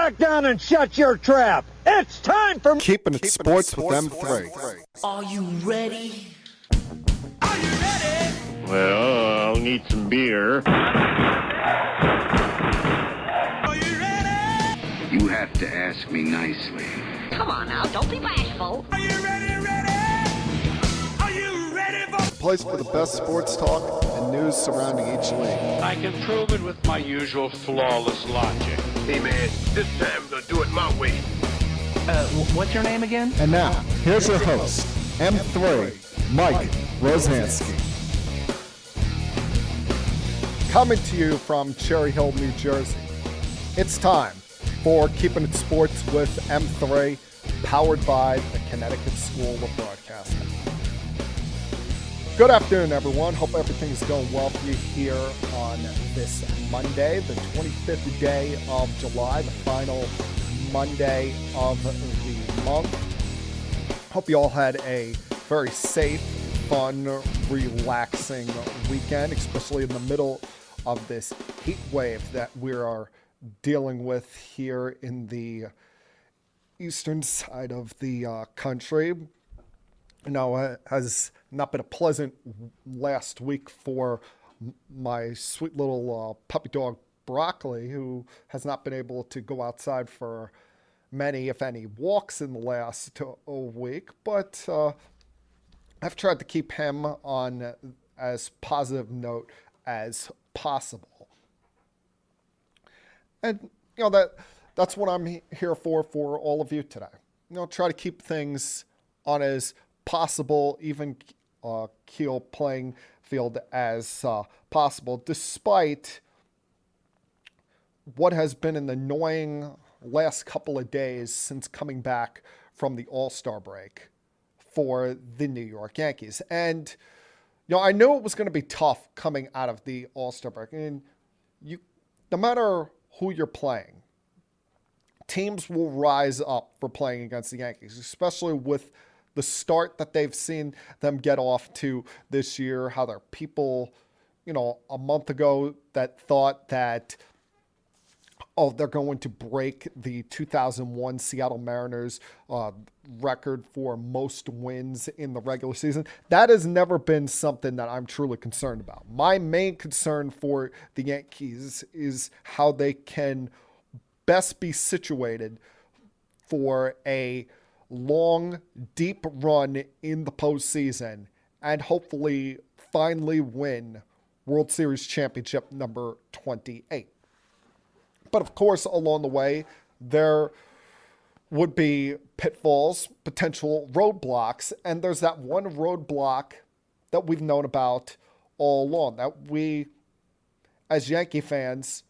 back down and shut your trap. It's time for Keeping It Sports with M3. Are you ready? Are you ready? Well, I'll need some beer. Are you ready? You have to ask me nicely. Come on now, don't be bashful. Are you ready? Are you ready for... Place for the best sports talk and news surrounding each league. I can prove it with my usual flawless logic. Hey man, this time I'm gonna do it my way. What's your name again? And now, here's your host, M3, Mike Rosansky. Coming to you from Cherry Hill, New Jersey. It's time for Keeping It Sports with M3, powered by the Connecticut School of Broadcasting. Good afternoon, everyone. Hope everything's going well for you here on this Monday, the 25th day of July, the final Monday of the month. Hope you all had a very safe, fun, relaxing weekend, especially in the middle of this heat wave that we are dealing with here in the eastern side of the country. Now, it has not been a pleasant last week for my sweet little puppy dog Broccoli, who has not been able to go outside for many, if any, walks in the last week. But I've tried to keep him on as positive note as possible. And, you know, that's what I'm here for all of you today. You know, try to keep things on as possible, even keel playing field as possible, despite what has been an annoying last couple of days since coming back from the All-Star break for the New York Yankees. And, you know, I knew it was going to be tough coming out of the All-Star break. I mean, no matter who you're playing, teams will rise up for playing against the Yankees, especially with the start that they've seen them get off to this year. How there are people, you know, a month ago that thought that, oh, they're going to break the 2001 Seattle Mariners record for most wins in the regular season. That has never been something that I'm truly concerned about. My main concern for the Yankees is how they can best be situated for a long, deep run in the postseason and hopefully finally win World Series championship number 28. But of course, along the way, there would be pitfalls, potential roadblocks, and there's that one roadblock that we've known about all along, that we, as Yankee fans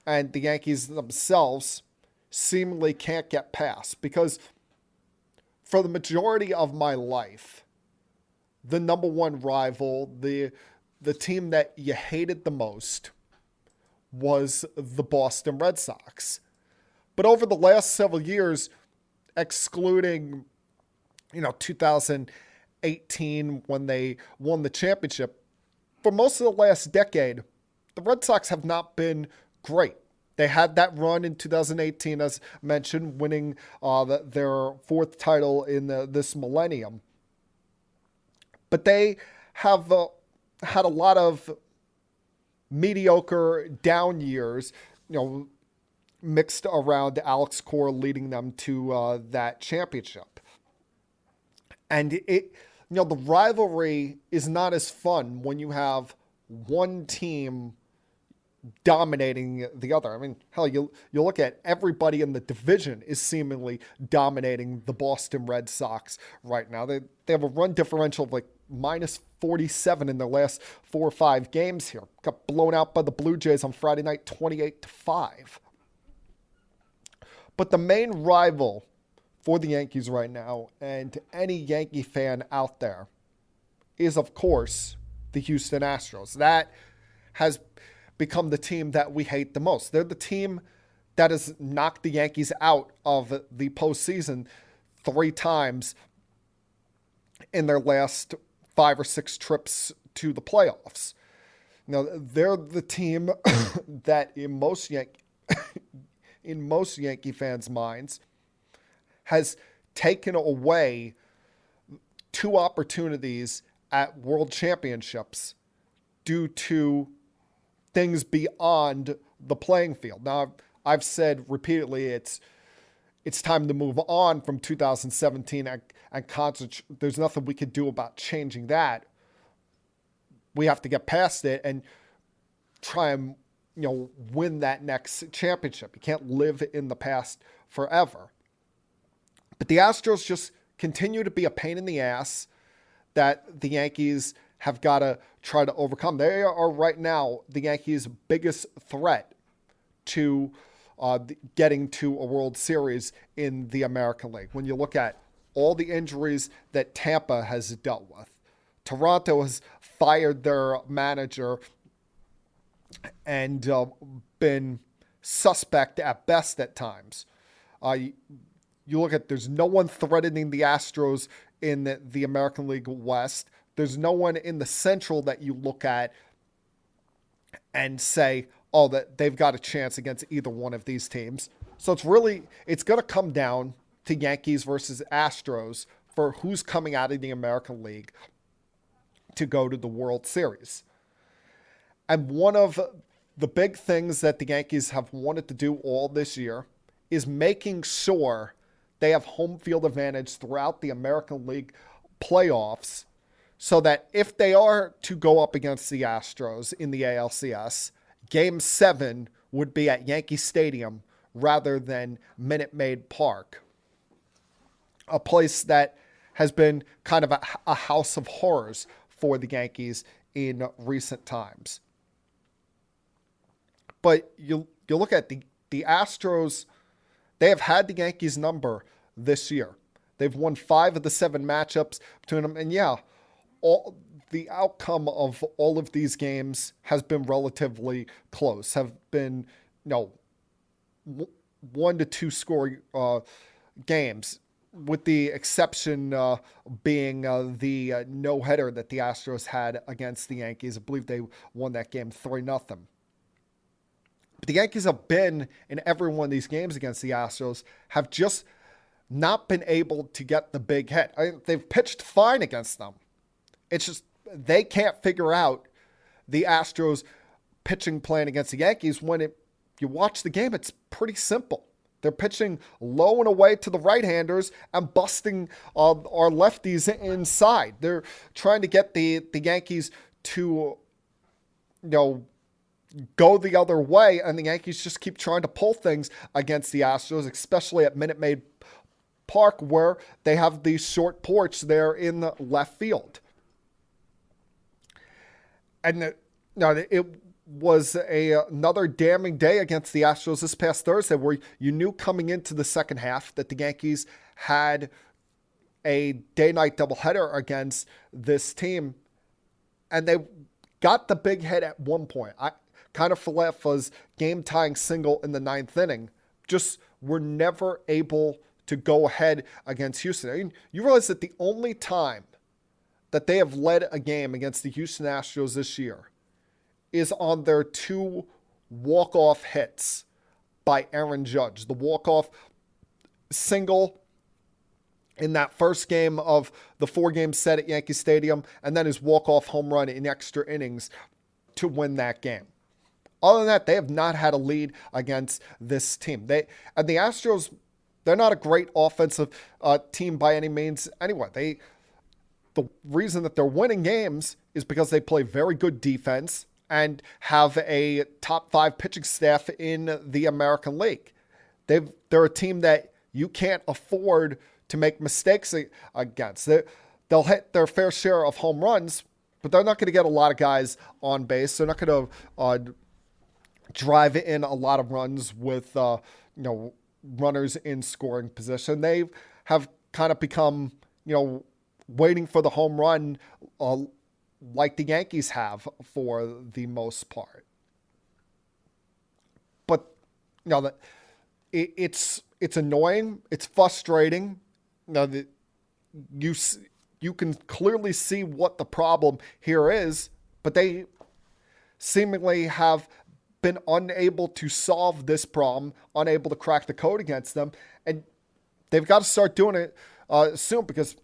and the Yankees themselves, seemingly can't get past. Because for the majority of my life, the number one rival, the team that you hated the most, was the Boston Red Sox. But over the last several years, excluding, 2018 when they won the championship, for most of the last decade, the Red Sox have not been great. They had that run in 2018, as mentioned, winning their fourth title in this millennium. But they have had a lot of mediocre down years, mixed around Alex Cora leading them to that championship. And the rivalry is not as fun when you have one team dominating the other. I mean, hell, you look at everybody in the division is seemingly dominating the Boston Red Sox right now. They have a run differential of like minus 47 in their last 4 or 5 games here. Got blown out by the Blue Jays on Friday night, 28-5. But the main rival for the Yankees right now, and any Yankee fan out there, is of course the Houston Astros. That has become the team that we hate the most. They're the team that has knocked the Yankees out of the postseason 3 times in their last 5 or 6 trips to the playoffs. Now, they're the team that in most in most Yankee fans' minds, has taken away 2 opportunities at World Championships due to things beyond the playing field. Now, I've said repeatedly it's time to move on from 2017 and concentrate. There's nothing we could do about changing that. We have to get past it and try and win that next championship. You can't live in the past forever. But the Astros just continue to be a pain in the ass that the Yankees have got to try to overcome. They are right now the Yankees' biggest threat to getting to a World Series in the American League. When you look at all the injuries that Tampa has dealt with, Toronto has fired their manager and been suspect at best at times. You look at, there's no one threatening the Astros in the American League West. There's no one in the Central that you look at and say, oh, that they've got a chance against either one of these teams. So it's going to come down to Yankees versus Astros for who's coming out of the American League to go to the World Series. And one of the big things that the Yankees have wanted to do all this year is making sure they have home field advantage throughout the American League playoffs so that if they are to go up against the Astros in the ALCS, Game 7 would be at Yankee Stadium rather than Minute Maid Park, a place that has been kind of a house of horrors for the Yankees in recent times. But you look at the Astros, they have had the Yankees number this year. They've won 5 of the 7 matchups between them. And the outcome of all of these games has been relatively close, have been 1 to 2 score games, with the exception being the no-hitter that the Astros had against the Yankees. I believe they won that game 3-0. But the Yankees have been in every one of these games against the Astros, have just not been able to get the big hit. They've pitched fine against them. It's just they can't figure out the Astros pitching plan against the Yankees. When you watch the game, it's pretty simple. They're pitching low and away to the right-handers and busting our lefties inside. They're trying to get the Yankees to, go the other way, and the Yankees just keep trying to pull things against the Astros, especially at Minute Maid Park, where they have the short porch there in the left field. And it was another damning day against the Astros this past Thursday, where you knew coming into the second half that the Yankees had a day-night doubleheader against this team, and they got the big hit at one point. Falefa's game-tying single in the 9th inning just were never able to go ahead against Houston. I mean, you realize that the only time that they have led a game against the Houston Astros this year is on their 2 walk-off hits by Aaron Judge. The walk-off single in that first game of the 4-game set at Yankee Stadium, and then his walk-off home run in extra innings to win that game. Other than that, they have not had a lead against this team. The Astros, they're not a great offensive team by any means anyway. The reason that they're winning games is because they play very good defense and have a top 5 pitching staff in the American League. They're a team that you can't afford to make mistakes against. They'll hit their fair share of home runs, but they're not going to get a lot of guys on base. They're not going to drive in a lot of runs with runners in scoring position. They have kind of become waiting for the home run like the Yankees have for the most part. But it's annoying. It's frustrating. You can clearly see what the problem here is, but they seemingly have been unable to solve this problem, unable to crack the code against them. And they've got to start doing it soon, because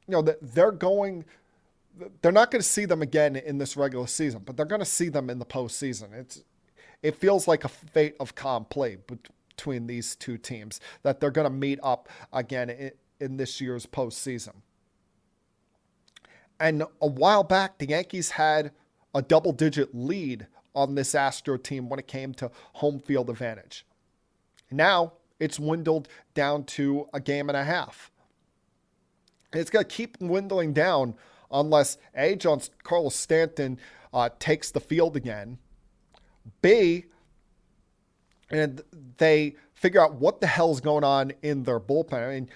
they're not going to see them again in this regular season, but they're going to see them in the postseason. It feels like a fait accompli between these two teams, that they're going to meet up again in this year's postseason. And a while back, the Yankees had a double-digit lead on this Astro team when it came to home field advantage. Now it's dwindled down to a game and a half. And it's going to keep dwindling down unless A, Carlos Stanton takes the field again, B, and they figure out what the hell's going on in their bullpen. I mean,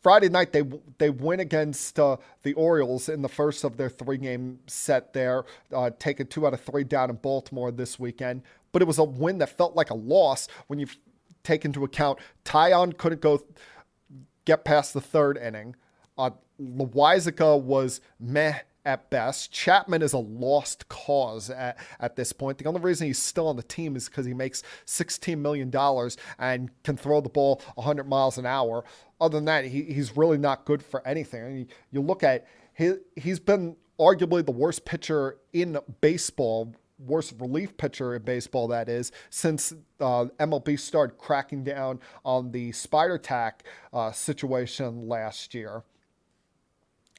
Friday night, they win against the Orioles in the first of their 3-game set there, taking 2 out of 3 down in Baltimore this weekend. But it was a win that felt like a loss when you take into account Taillon couldn't get past the 3rd inning. Loaisiga was meh at best. Chapman is a lost cause at this point. The only reason he's still on the team is because he makes $16 million and can throw the ball 100 miles an hour. Other than that, he's really not good for anything. I mean, you look at he's been arguably the worst pitcher in baseball, worst relief pitcher in baseball, that is, since MLB started cracking down on the spider tack situation last year.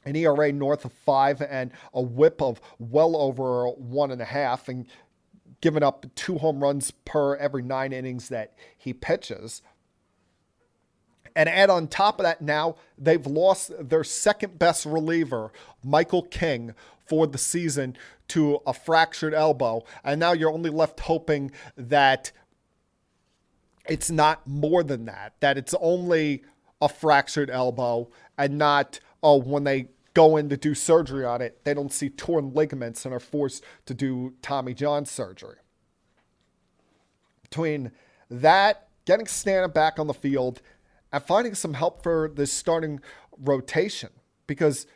An ERA north of 5 and a whip of well over 1.5, and giving up 2 home runs per every 9 innings that he pitches. And add on top of that, now they've lost their second best reliever, Michael King, for the season to a fractured elbow. And now you're only left hoping that it's not more than that it's only a fractured elbow and not, when they go in to do surgery on it, they don't see torn ligaments and are forced to do Tommy John surgery. Between that, getting Stanton back on the field, and finding some help for this starting rotation, because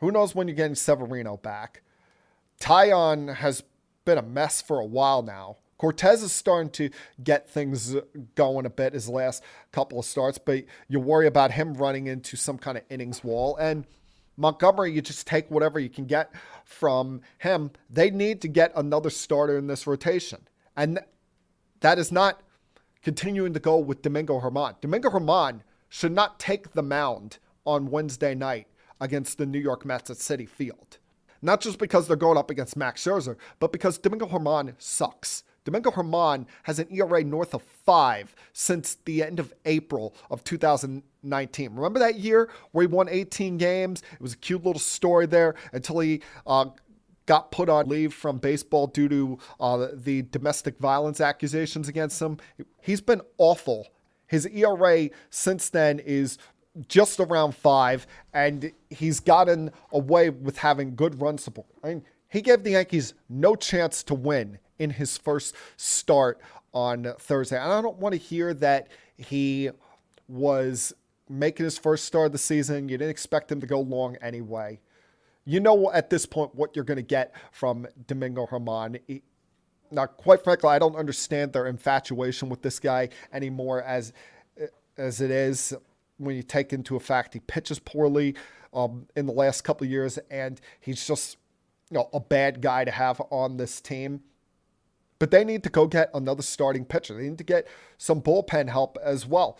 who knows when you're getting Severino back. Taillon has been a mess for a while now. Cortez is starting to get things going a bit his last couple of starts, but you worry about him running into some kind of innings wall. And Montgomery, you just take whatever you can get from him. They need to get another starter in this rotation. And that is not continuing to go with Domingo Germán. Domingo Germán should not take the mound on Wednesday night against the New York Mets at Citi Field. Not just because they're going up against Max Scherzer, but because Domingo Germán sucks. Domingo Germán has an ERA north of 5 since the end of April of 2019. Remember that year where he won 18 games? It was a cute little story there until he got put on leave from baseball due to the domestic violence accusations against him. He's been awful. His ERA since then is just around 5, and he's gotten away with having good run support. I mean, he gave the Yankees no chance to win in his first start on Thursday. And I don't want to hear that he was making his first start of the season. You didn't expect him to go long anyway. You know at this point what you're going to get from Domingo Germán. Now, quite frankly, I don't understand their infatuation with this guy anymore as it is when you take into effect he pitches poorly in the last couple of years, and he's just a bad guy to have on this team. But they need to go get another starting pitcher. They need to get some bullpen help as well.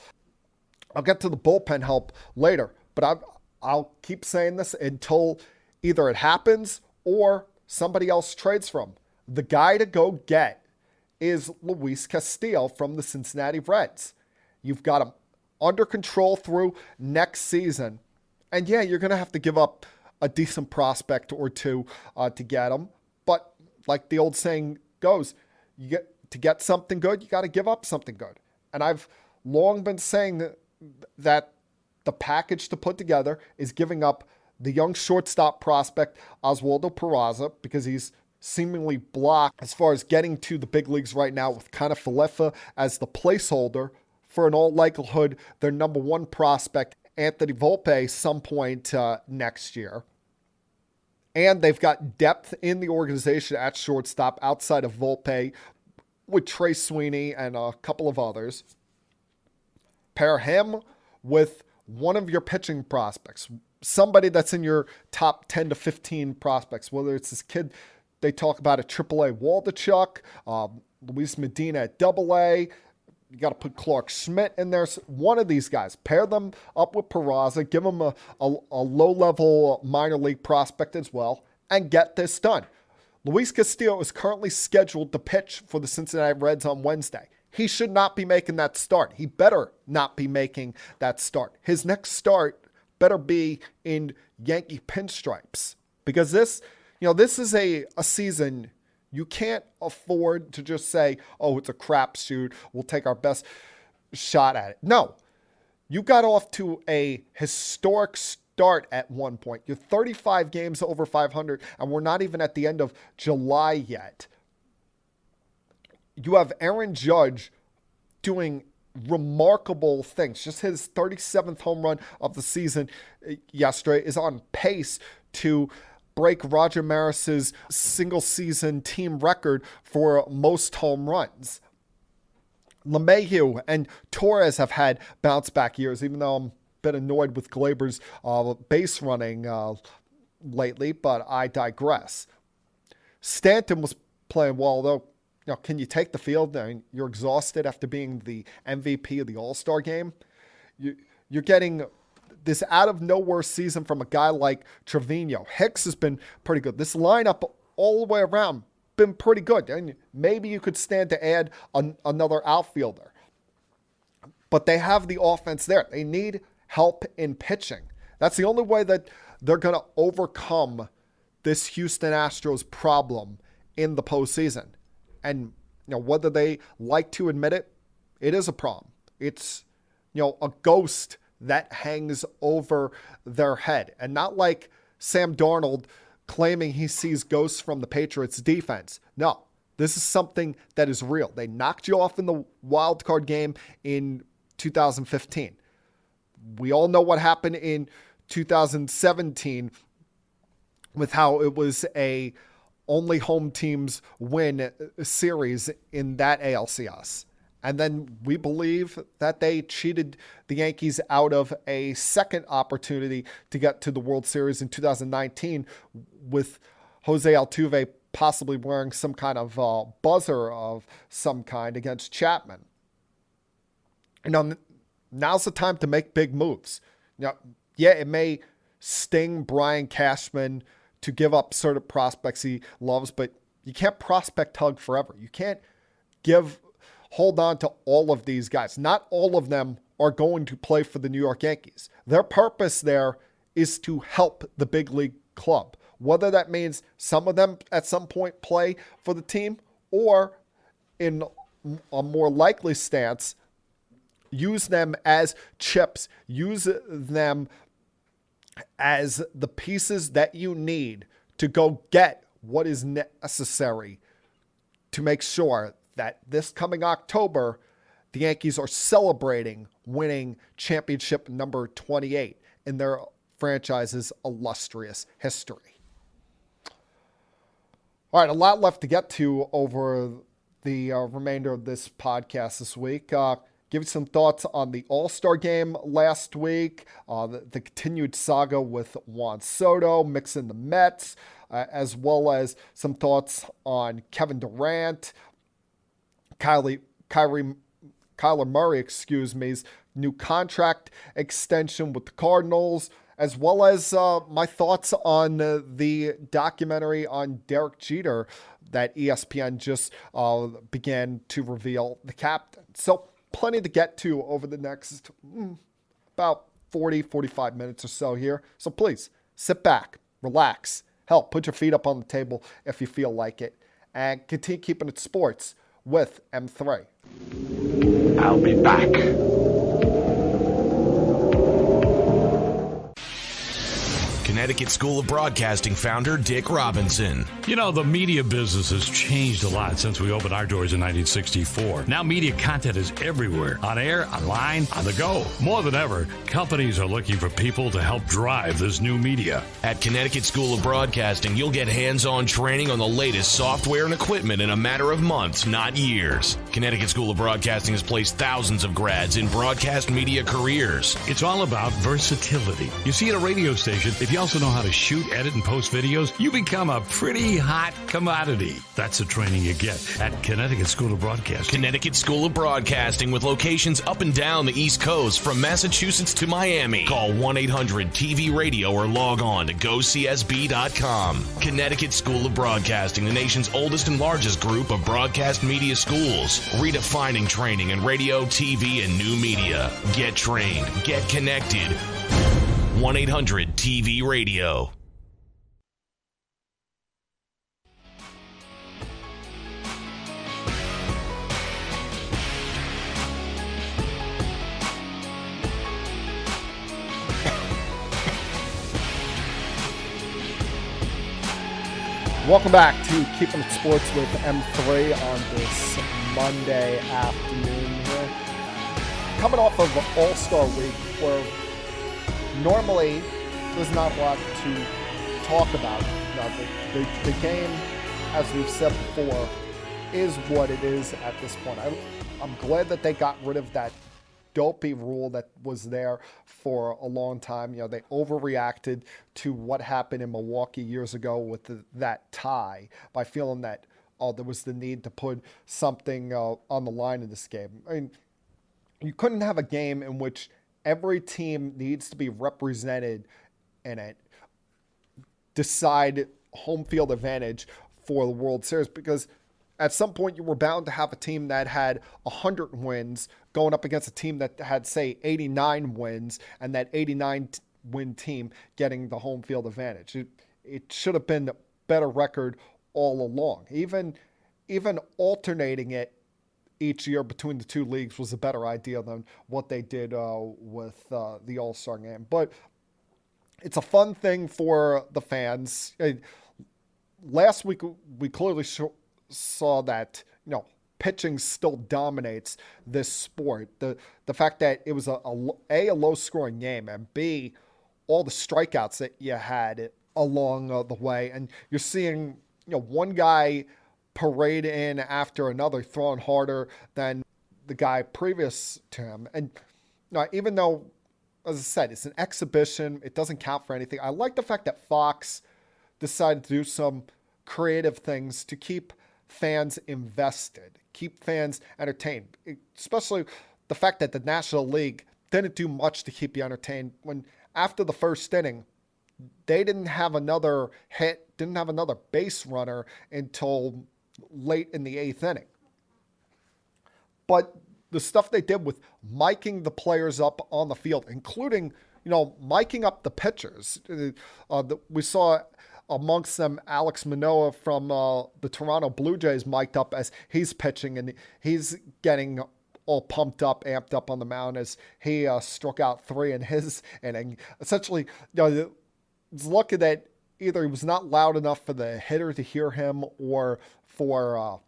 I'll get to the bullpen help later, but I'll keep saying this until either it happens or somebody else trades from. The guy to go get is Luis Castillo from the Cincinnati Reds. You've got him under control through next season. And yeah, you're going to have to give up a decent prospect or two to get him. But like the old saying goes, to get something good, you got to give up something good. And I've long been saying that the package to put together is giving up the young shortstop prospect Oswaldo Peraza, because he's seemingly blocked as far as getting to the big leagues right now, with kind of Falefa as the placeholder for, in all likelihood, their number 1 prospect, Anthony Volpe, some point next year. And they've got depth in the organization at shortstop outside of Volpe with Trey Sweeney and a couple of others. Pair him with one of your pitching prospects, somebody that's in your top 10 to 15 prospects, whether it's this kid they talk about at AAA, Waldachuk, Luis Medina at AA. You got to put Clark Schmidt in there. One of these guys, pair them up with Peraza, give them a low-level minor league prospect as well, and get this done. Luis Castillo is currently scheduled to pitch for the Cincinnati Reds on Wednesday. He should not be making that start. He better not be making that start. His next start better be in Yankee pinstripes, because this is a season you can't afford to just say, oh, it's a crapshoot, we'll take our best shot at it. No, you got off to a historic start at one point. You're 35 games over 500, and we're not even at the end of July yet. You have Aaron Judge doing remarkable things. Just his 37th home run of the season yesterday is on pace to break Roger Maris's single-season team record for most home runs. LeMahieu and Torres have had bounce-back years, even though I'm a bit annoyed with Glaber's base running lately, but I digress. Stanton was playing well, though. Can you take the field? I mean, you're exhausted after being the MVP of the All-Star game. You're getting this out-of-nowhere season from a guy like Trevino. Hicks has been pretty good. This lineup all the way around been pretty good. And maybe you could stand to add another outfielder. But they have the offense there. They need help in pitching. That's the only way that they're going to overcome this Houston Astros problem in the postseason. And whether they like to admit it, it is a problem. It's a ghost that hangs over their head. And not like Sam Darnold claiming he sees ghosts from the Patriots defense. No, this is something that is real. They knocked you off in the wild card game in 2015. We all know what happened in 2017 with how it was a only home teams win series in that ALCS. And then we believe that they cheated the Yankees out of a second opportunity to get to the World Series in 2019 with Jose Altuve possibly wearing some kind of buzzer of some kind against Chapman. Now's the time to make big moves. It may sting Brian Cashman to give up certain prospects he loves, but you can't prospect hug forever. You can't hold on to all of these guys. Not all of them are going to play for the New York Yankees. Their purpose there is to help the big league club. Whether that means some of them at some point play for the team, or in a more likely stance, use them as chips, use them as the pieces that you need to go get what is necessary to make sure that this coming October, the Yankees are celebrating winning championship number 28 in their franchise's illustrious history. All right, a lot left to get to over the remainder of this podcast this week. Give you some thoughts on the All-Star game last week, the continued saga with Juan Soto, mixing the Mets, as well as some thoughts on Kevin Durant, Kyler Murray's new contract extension with the Cardinals, as well as my thoughts on the documentary on Derek Jeter that ESPN just began to reveal the captain. So plenty to get to over the next about 45 minutes or so here. So please sit back, relax, hell, put your feet up on the table if you feel like it, and continue keeping it sports with M3. I'll be back. Connecticut School of Broadcasting founder Dick Robinson. You know, the media business has changed a lot since we opened our doors in 1964. Now media content is everywhere, on air, online, on the go. More than ever, companies are looking for people to help drive this new media. At Connecticut School of Broadcasting, you'll get hands-on training on the latest software and equipment in a matter of months, not years. Connecticut School of Broadcasting has placed thousands of grads in broadcast media careers. It's all about versatility. You see, at a radio station, if you also know how to shoot, edit, and post videos, you become a pretty hot commodity. That's the training you get at Connecticut School of Broadcasting. Connecticut School of Broadcasting with locations up and down the East Coast from Massachusetts to Miami. Call 1-800-TV-RADIO or log on to GoCSB.com. Connecticut School of Broadcasting, the nation's oldest and largest group of broadcast media schools, redefining training in radio, TV, and new media. Get trained. Get connected. 1-800-TV-RADIO. Welcome back to Keeping It Sports with M3 on this Monday afternoon here. Coming off of All-Star Week, where normally there's not a lot to talk about. The game, as we've said before, is what it is at this point. I'm glad that they got rid of that dopey rule that was there for a long time. You know, they overreacted to what happened in Milwaukee years ago with that tie by feeling that, there was the need to put something on the line in this game. I mean, you couldn't have a game in which every team needs to be represented in it, decide home field advantage for the World Series, because at some point you were bound to have a team that had 100 wins going up against a team that had, say, 89 wins, and that 89-win team getting the home field advantage. It should have been a better record all along. Even alternating it each year between the two leagues was a better idea than what they did with the All-Star game. But it's a fun thing for the fans. Last week we clearly saw that, pitching still dominates this sport. The fact that it was a low-scoring game, and B, all the strikeouts that you had along the way, and you're seeing one guy parade in after another, throwing harder than the guy previous to him. And even though, as I said, it's an exhibition, it doesn't count for anything. I like the fact that Fox decided to do some creative things to keep fans invested, keep fans entertained, especially the fact that the National League didn't do much to keep you entertained. When after the first inning, they didn't have another hit, didn't have another base runner until late in the 8th inning. But the stuff they did with miking the players up on the field, including, miking up the pitchers. We saw amongst them Alex Manoah from the Toronto Blue Jays mic'd up as he's pitching, and he's getting all pumped up, amped up on the mound as he struck out 3 in his inning. Essentially, it's lucky that either he was not loud enough for the hitter to hear him, or for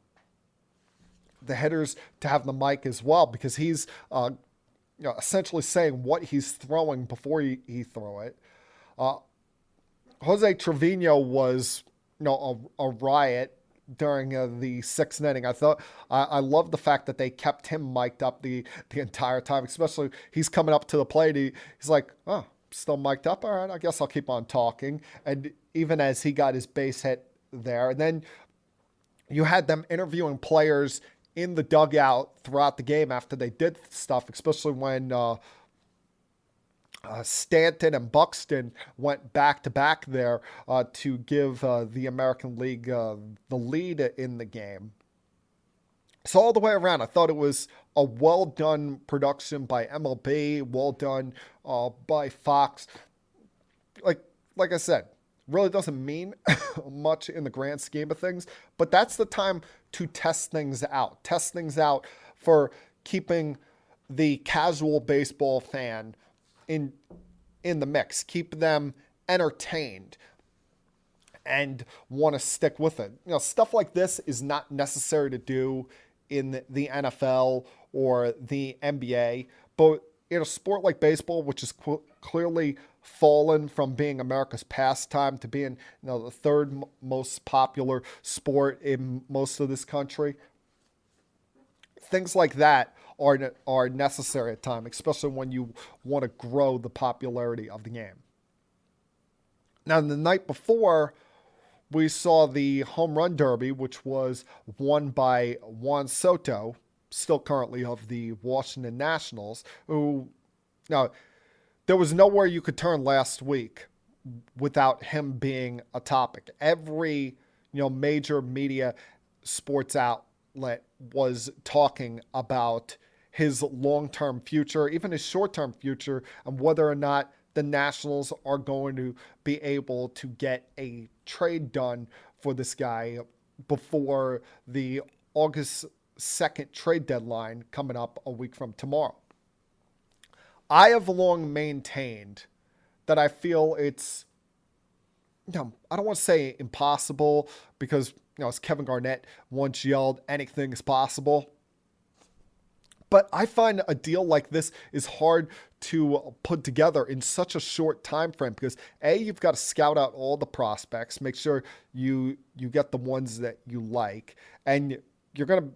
the hitters to have the mic as well, because he's essentially saying what he's throwing before he throw it. Jose Trevino was a riot during the 6th inning. I love the fact that they kept him mic'd up the entire time, especially he's coming up to the plate. He's like, oh, still mic'd up? All right, I guess I'll keep on talking. And even as he got his base hit there, and then you had them interviewing players in the dugout throughout the game after they did stuff, especially when Stanton and Buxton went back-to-back there to give the American League the lead in the game. So all the way around, I thought it was a well-done production by MLB, well done by Fox. Like I said, really doesn't mean much in the grand scheme of things, but that's the time to test things out. Test things out for keeping the casual baseball fan in the mix. Keep them entertained and want to stick with it. Stuff like this is not necessary to do in the NFL or the NBA, but in a sport like baseball, which is clearly fallen from being America's pastime to being the third most popular sport in most of this country, things like that are necessary at times, especially when you want to grow the popularity of the game. Now, the night before, we saw the home run derby, which was won by Juan Soto, still currently of the Washington Nationals, who, now, there was nowhere you could turn last week without him being a topic. Every, major media sports outlet was talking about his long-term future, even his short-term future, and whether or not the Nationals are going to be able to get a trade done for this guy before the August 2nd trade deadline coming up a week from tomorrow. I have long maintained that I feel it's, I don't want to say impossible because, as Kevin Garnett once yelled, anything is possible. But I find a deal like this is hard to put together in such a short time frame because you've got to scout out all the prospects, make sure you get the ones that you like, and you're going to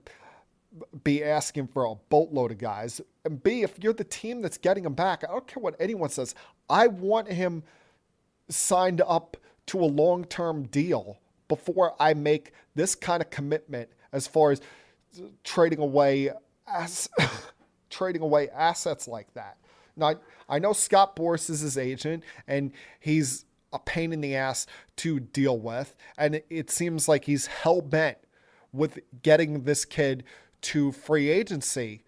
be asking for a boatload of guys. And B, if you're the team that's getting him back, I don't care what anyone says, I want him signed up to a long-term deal before I make this kind of commitment as far as trading away assets like that. Now, I know Scott Boras is his agent, and he's a pain in the ass to deal with, and it seems like he's hell-bent with getting this kid to free agency.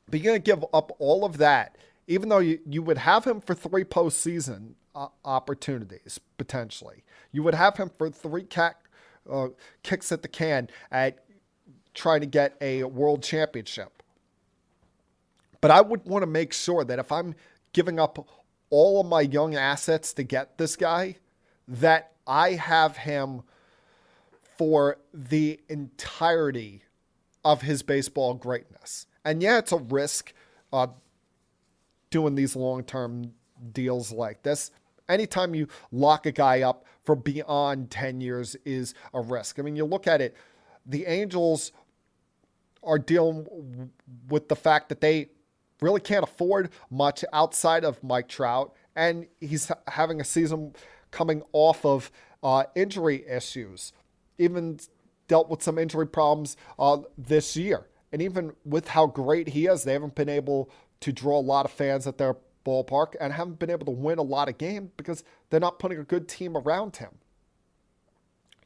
But you're going to give up all of that, even though you would have him for 3 postseason opportunities, potentially. You would have him for 3 kicks at the can at trying to get a world championship. But I would want to make sure that if I'm giving up all of my young assets to get this guy, that I have him for the entirety of his baseball greatness. And yeah, it's a risk doing these long-term deals like this. Anytime you lock a guy up for beyond 10 years is a risk. I mean, you look at it, the Angels are dealing with the fact that they really can't afford much outside of Mike Trout, and he's having a season coming off of injury issues, even dealt with some injury problems this year. And even with how great he is, they haven't been able to draw a lot of fans at their ballpark and haven't been able to win a lot of games because they're not putting a good team around him.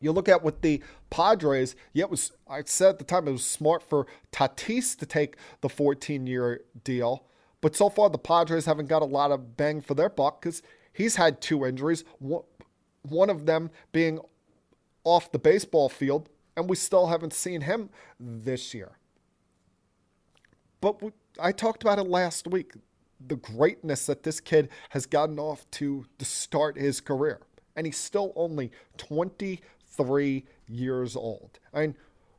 You look at with the Padres, I said at the time it was smart for Tatis to take the 14-year deal, but so far the Padres haven't got a lot of bang for their buck because he's had 2 injuries, one of them being off the baseball field, and we still haven't seen him this year. But I talked about it last week, the greatness that this kid has gotten off to start his career, and he's still only 23 years old. I mean,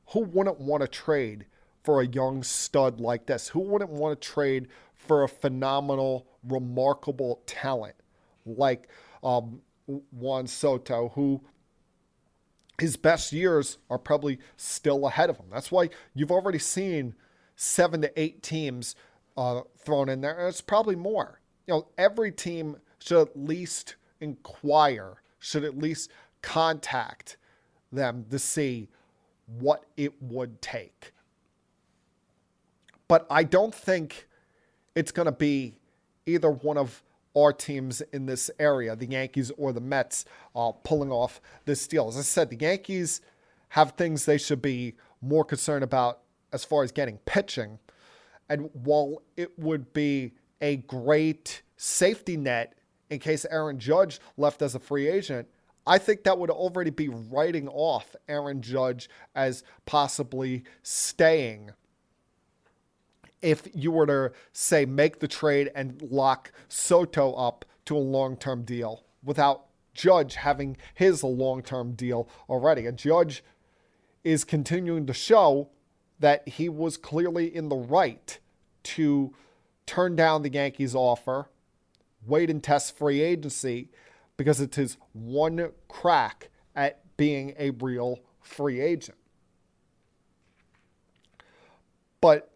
who wouldn't want to trade for a young stud like this? Who wouldn't want to trade for a phenomenal, remarkable talent like Juan Soto, who his best years are probably still ahead of him? That's why you've already seen 7 to 8 teams thrown in there, and it's probably more. Every team should at least inquire, should at least contact them to see what it would take. But I don't think it's going to be either one of our teams in this area, the Yankees or the Mets, pulling off this deal. As I said, the Yankees have things they should be more concerned about as far as getting pitching. And while it would be a great safety net in case Aaron Judge left as a free agent, I think that would already be writing off Aaron Judge as possibly staying if you were to, say, make the trade and lock Soto up to a long-term deal without Judge having his long-term deal already. And Judge is continuing to show that he was clearly in the right to turn down the Yankees' offer, wait and test free agency, because it's his one crack at being a real free agent. But,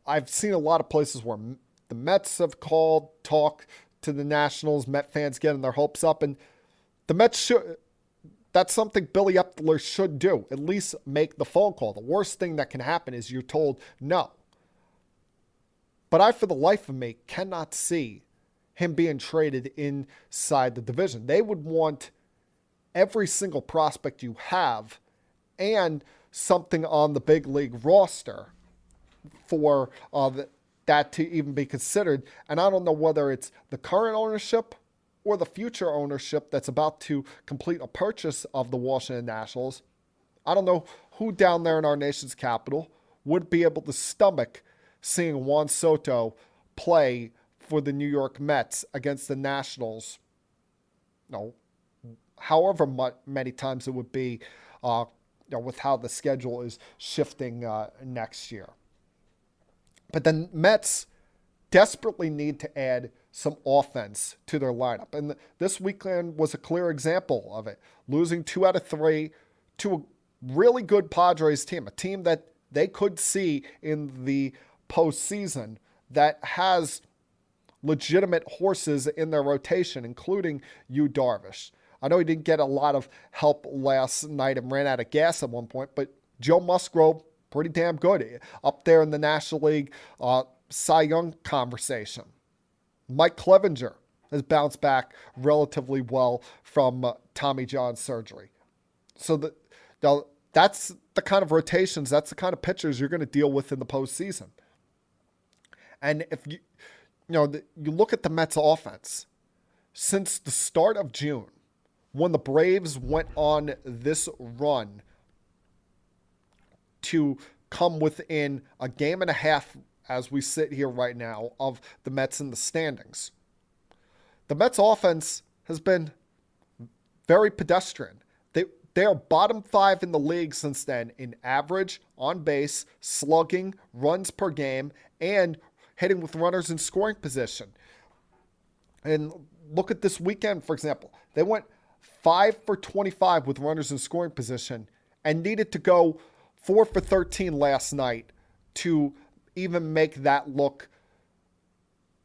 I've seen a lot of places where the Mets have called, talked to the Nationals, Met fans getting their hopes up, and the Mets should, that's something Billy Epler should do, at least make the phone call. The worst thing that can happen is you're told no. But I, for the life of me, cannot see him being traded inside the division. They would want every single prospect you have and something on the big league roster for that to even be considered. And I don't know whether it's the current ownership or the future ownership that's about to complete a purchase of the Washington Nationals. I don't know who down there in our nation's capital would be able to stomach seeing Juan Soto play for the New York Mets against the Nationals, however many times it would be, with how the schedule is shifting next year. But the Mets desperately need to add some offense to their lineup. And this weekend was a clear example of it. Losing 2 out of 3 to a really good Padres team, a team that they could see in the postseason that has legitimate horses in their rotation, including Yu Darvish. I know he didn't get a lot of help last night and ran out of gas at one point, but Joe Musgrove, pretty damn good, up there in the National League Cy Young conversation. Mike Clevenger has bounced back relatively well from Tommy John surgery. So that's the kind of rotations, that's the kind of pitchers you're going to deal with in the postseason. And if you look at the Mets offense, since the start of June, when the Braves went on this run to come within a game and a half as we sit here right now of the Mets in the standings, the Mets offense has been very pedestrian. They are bottom 5 in the league since then in average, on base, slugging, runs per game, and hitting with runners in scoring position. And look at this weekend, for example. They went 5 for 25 with runners in scoring position and needed to go 4 for 13 last night to even make that look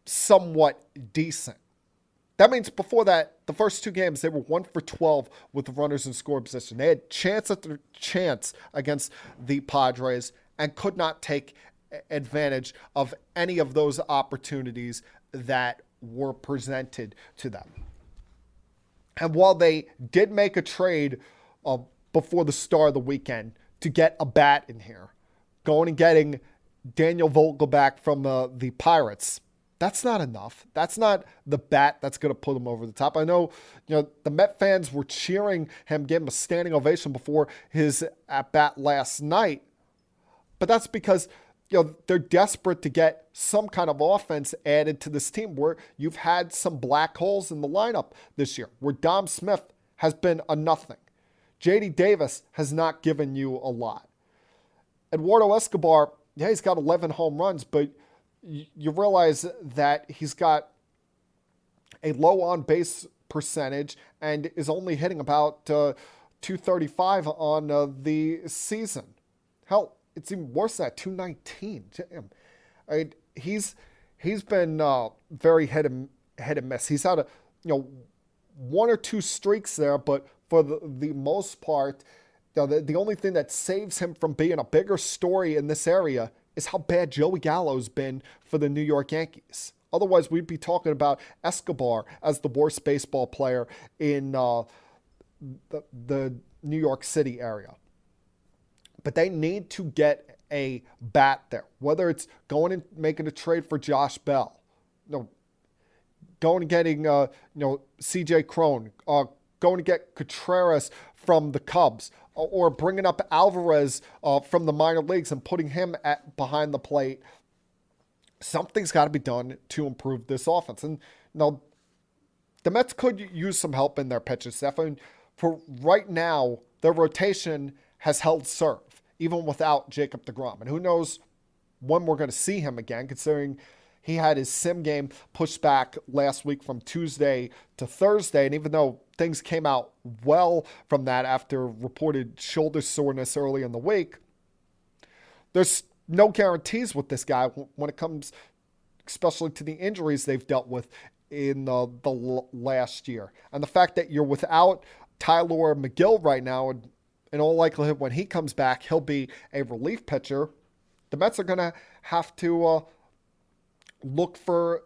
somewhat decent. That means before that, the first 2 games, they were 1 for 12 with runners in scoring position. They had chance after chance against the Padres and could not take advantage of any of those opportunities that were presented to them. And while they did make a trade before the start of the weekend to get a bat in here, going and getting Daniel Vogelbach from the Pirates, that's not enough. That's not the bat that's going to put him over the top. I know, the Met fans were cheering him, giving him a standing ovation before his at-bat last night, but that's because they're desperate to get some kind of offense added to this team where you've had some black holes in the lineup this year, where Dom Smith has been a nothing. J.D. Davis has not given you a lot. Eduardo Escobar, he's got 11 home runs, but you realize that he's got a low on-base percentage and is only hitting about 235 on the season. Hell, it's even worse than that, 219. Damn. He's been very hit and miss. He's had 1 or 2 streaks there, but for the most part, the only thing that saves him from being a bigger story in this area is how bad Joey Gallo's been for the New York Yankees. Otherwise, we'd be talking about Escobar as the worst baseball player in the New York City area. But they need to get a bat there, whether it's going and making a trade for Josh Bell, going and getting C.J. Cron, going to get Contreras from the Cubs, or bringing up Alvarez from the minor leagues and putting him behind the plate. Something's got to be done to improve this offense. And the Mets could use some help in their pitching staff. I mean, for right now, their rotation has held serve, even without Jacob deGrom. And who knows when we're going to see him again, considering he had his sim game pushed back last week from Tuesday to Thursday. And even though things came out well from that after reported shoulder soreness early in the week, there's no guarantees with this guy when it comes especially to the injuries they've dealt with in the last year. And the fact that you're without Tyler McGill right now, and in all likelihood when he comes back, he'll be a relief pitcher, the Mets are going to have to look for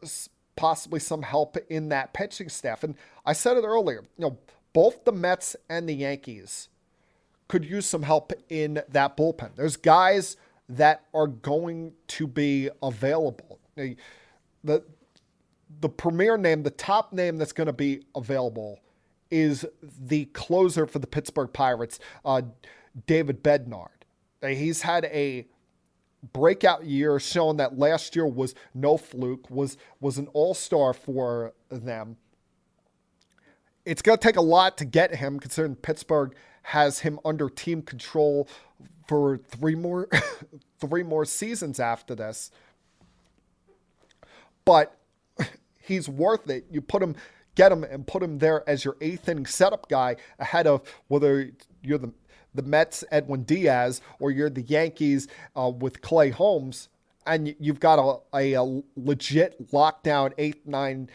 possibly some help in that pitching staff. And I said it earlier, both the Mets and the Yankees could use some help in that bullpen. There's guys that are going to be available. The premier name, the top name that's going to be available is the closer for the Pittsburgh Pirates, David Bednar. He's had a breakout year, showing that last year was no fluke, was an all-star for them. It's going to take a lot to get him, considering Pittsburgh has him under team control for three more seasons after this. But he's worth it. You get him and put him there as your eighth inning setup guy ahead of whether you're the Mets, Edwin Diaz, or you're the Yankees with Clay Holmes, and you've got a legit lockdown 8th, 9th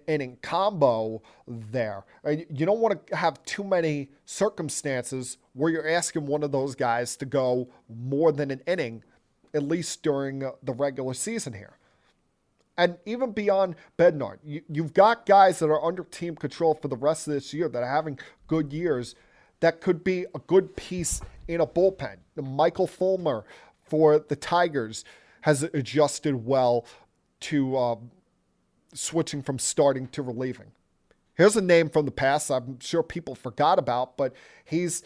inning combo there. You don't want to have too many circumstances where you're asking one of those guys to go more than an inning, at least during the regular season here. And even beyond Bednar, you've got guys that are under team control for the rest of this year that are having good years that could be a good piece in a bullpen. Michael Fulmer for the Tigers has adjusted well to switching from starting to relieving. Here's a name from the past I'm sure people forgot about, but he's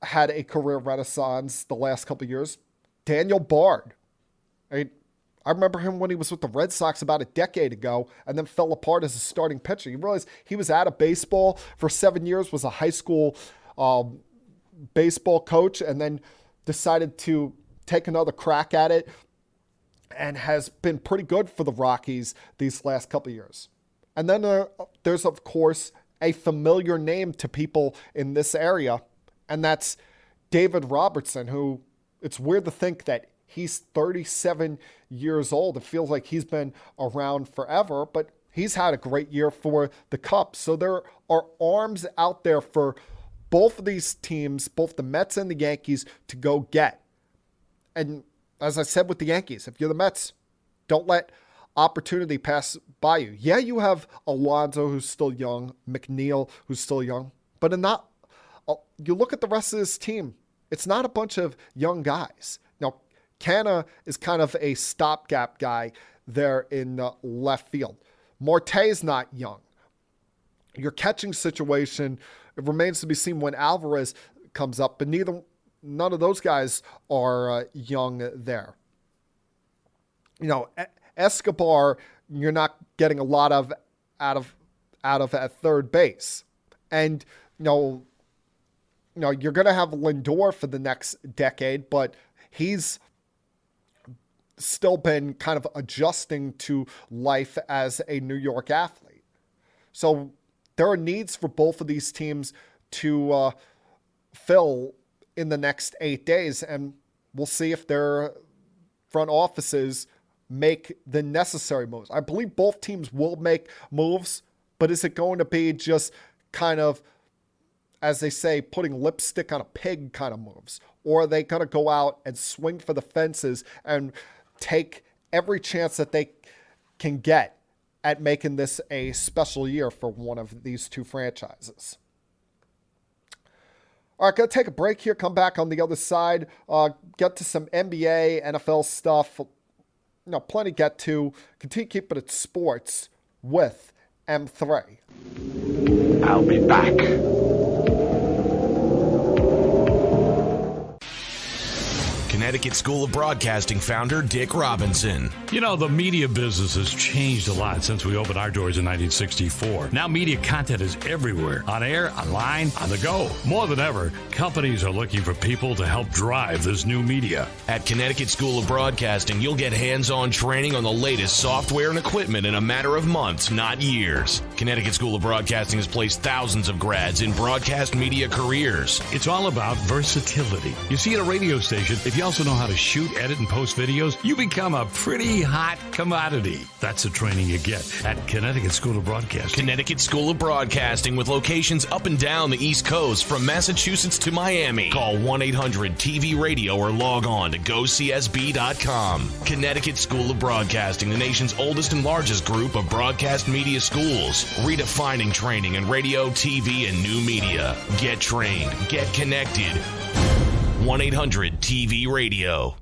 had a career renaissance the last couple of years. Daniel Bard. I remember him when he was with the Red Sox about a decade ago and then fell apart as a starting pitcher. You realize he was out of baseball for 7 years, was a high school baseball coach, and then decided to take another crack at it and has been pretty good for the Rockies these last couple of years. And then there's, of course, a familiar name to people in this area, and that's David Robertson, who it's weird to think that he's 37 years old. It feels like he's been around forever, but he's had a great year for the Cubs. So there are arms out there for both of these teams, both the Mets and the Yankees, to go get. And as I said with the Yankees, if you're the Mets, don't let opportunity pass by you. Yeah, you have Alonso, who's still young, McNeil, who's still young, but you look at the rest of this team, it's not a bunch of young guys. Now, Canna is kind of a stopgap guy there in left field. Marte's not young. Your catching situation, it remains to be seen when Alvarez comes up, but none of those guys are young there. Escobar, you're not getting a lot of out of at third base. And, you're going to have Lindor for the next decade, but he's still been kind of adjusting to life as a New York athlete. So there are needs for both of these teams to fill in the next 8 days, and we'll see if their front offices make the necessary moves. I believe both teams will make moves, but is it going to be just kind of, as they say, putting lipstick on a pig kind of moves? Or are they going to go out and swing for the fences and take every chance that they can get at making this a special year for one of these two franchises? All right, going to take a break here, come back on the other side, get to some NBA, NFL stuff. Plenty to get to. Continue keeping it sports with M3. I'll be back. Connecticut School of Broadcasting founder Dick Robinson. You know, the media business has changed a lot since we opened our doors in 1964. Now media content is everywhere, on air, online, on the go. More than ever, companies are looking for people to help drive this new media. At Connecticut School of Broadcasting, you'll get hands-on training on the latest software and equipment in a matter of months, not years. Connecticut School of Broadcasting has placed thousands of grads in broadcast media careers. It's all about versatility. You see, at a radio station, if you also know how to shoot, edit, and post videos, you become a pretty hot commodity. That's the training you get at Connecticut School of Broadcasting. Connecticut School of Broadcasting with locations up and down the East Coast from Massachusetts to Miami. Call 1-800-TV-RADIO or log on to GoCSB.com. Connecticut School of Broadcasting, the nation's oldest and largest group of broadcast media schools, redefining training in radio, TV, and new media. Get trained. Get connected. 1-800-TV-RADIO.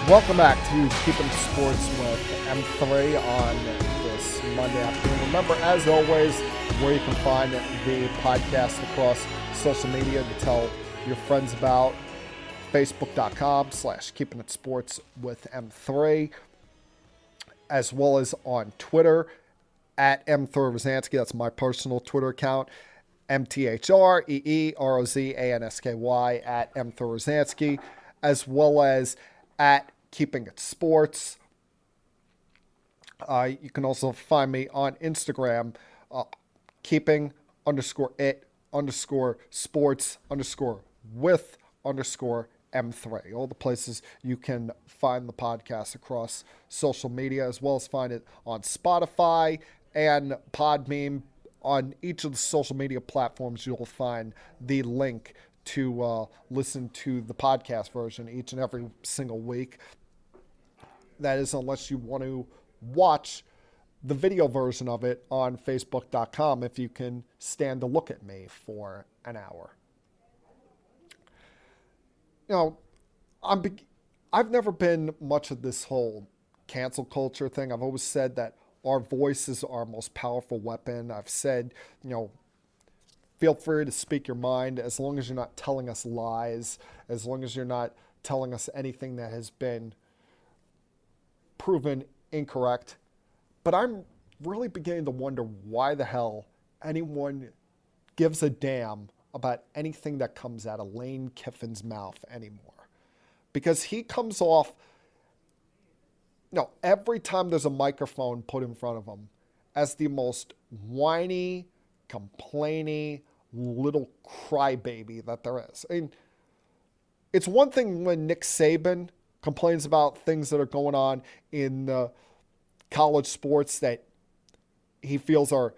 Welcome back to Keeping Sports with M3 on this Monday afternoon. Remember, as always, where you can find the podcast across social media to tell your friends about. Facebook.com/Keeping It Sports with M3, as well as on Twitter at M3Rozansky. That's my personal Twitter account. MTHREEROZANSKY at M3Rozansky, as well as at Keeping It Sports. You can also find me on Instagram, keeping_it_sports_with_M3. All the places you can find the podcast across social media, as well as find it on Spotify and Podbean. On each of the social media platforms, you'll find the link to listen to the podcast version each and every single week. That is, unless you want to watch the video version of it on Facebook.com, if you can stand to look at me for an hour. You know, I've never been much of this whole cancel culture thing. I've always said that our voice is our most powerful weapon. I've said, you know, feel free to speak your mind as long as you're not telling us lies, as long as you're not telling us anything that has been proven incorrect. But I'm really beginning to wonder why the hell anyone gives a damn about anything that comes out of Lane Kiffin's mouth anymore. Because he comes off, every time there's a microphone put in front of him, as the most whiny, complaining, little crybaby that there is. I mean, it's one thing when Nick Saban complains about things that are going on in college sports that he feels are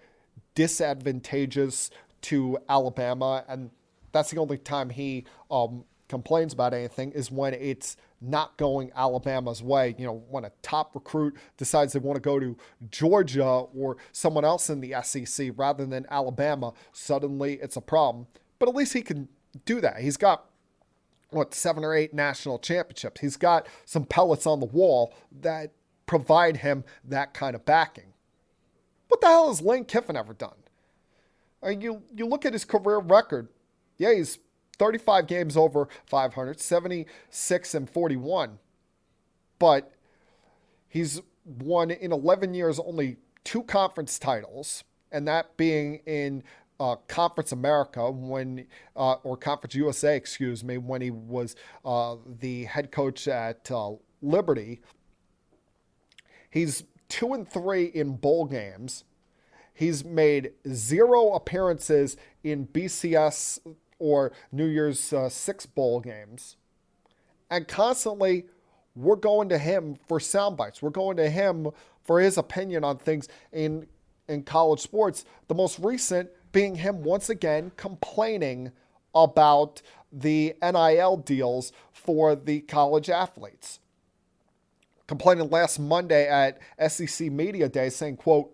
disadvantageous to Alabama, and that's the only time he complains about anything is when it's not going Alabama's way. You know, when a top recruit decides they want to go to Georgia or someone else in the SEC rather than Alabama, suddenly it's a problem. But at least he can do that. He's got 7 or 8 national championships. He's got some pellets on the wall that provide him that kind of backing. What the hell has Lane Kiffin ever done? I mean, you look at his career record. Yeah, he's 35 games over 500, 76-41. But he's won in 11 years only 2 conference titles, and that being in Conference America or Conference USA, when he was the head coach at Liberty. He's 2-3 in bowl games. He's made 0 appearances in BCS or New Year's 6 bowl games. And constantly, we're going to him for sound bites. We're going to him for his opinion on things in college sports. The most recent being him once again complaining about the NIL deals for the college athletes. complaining last Monday at SEC Media Day saying, quote,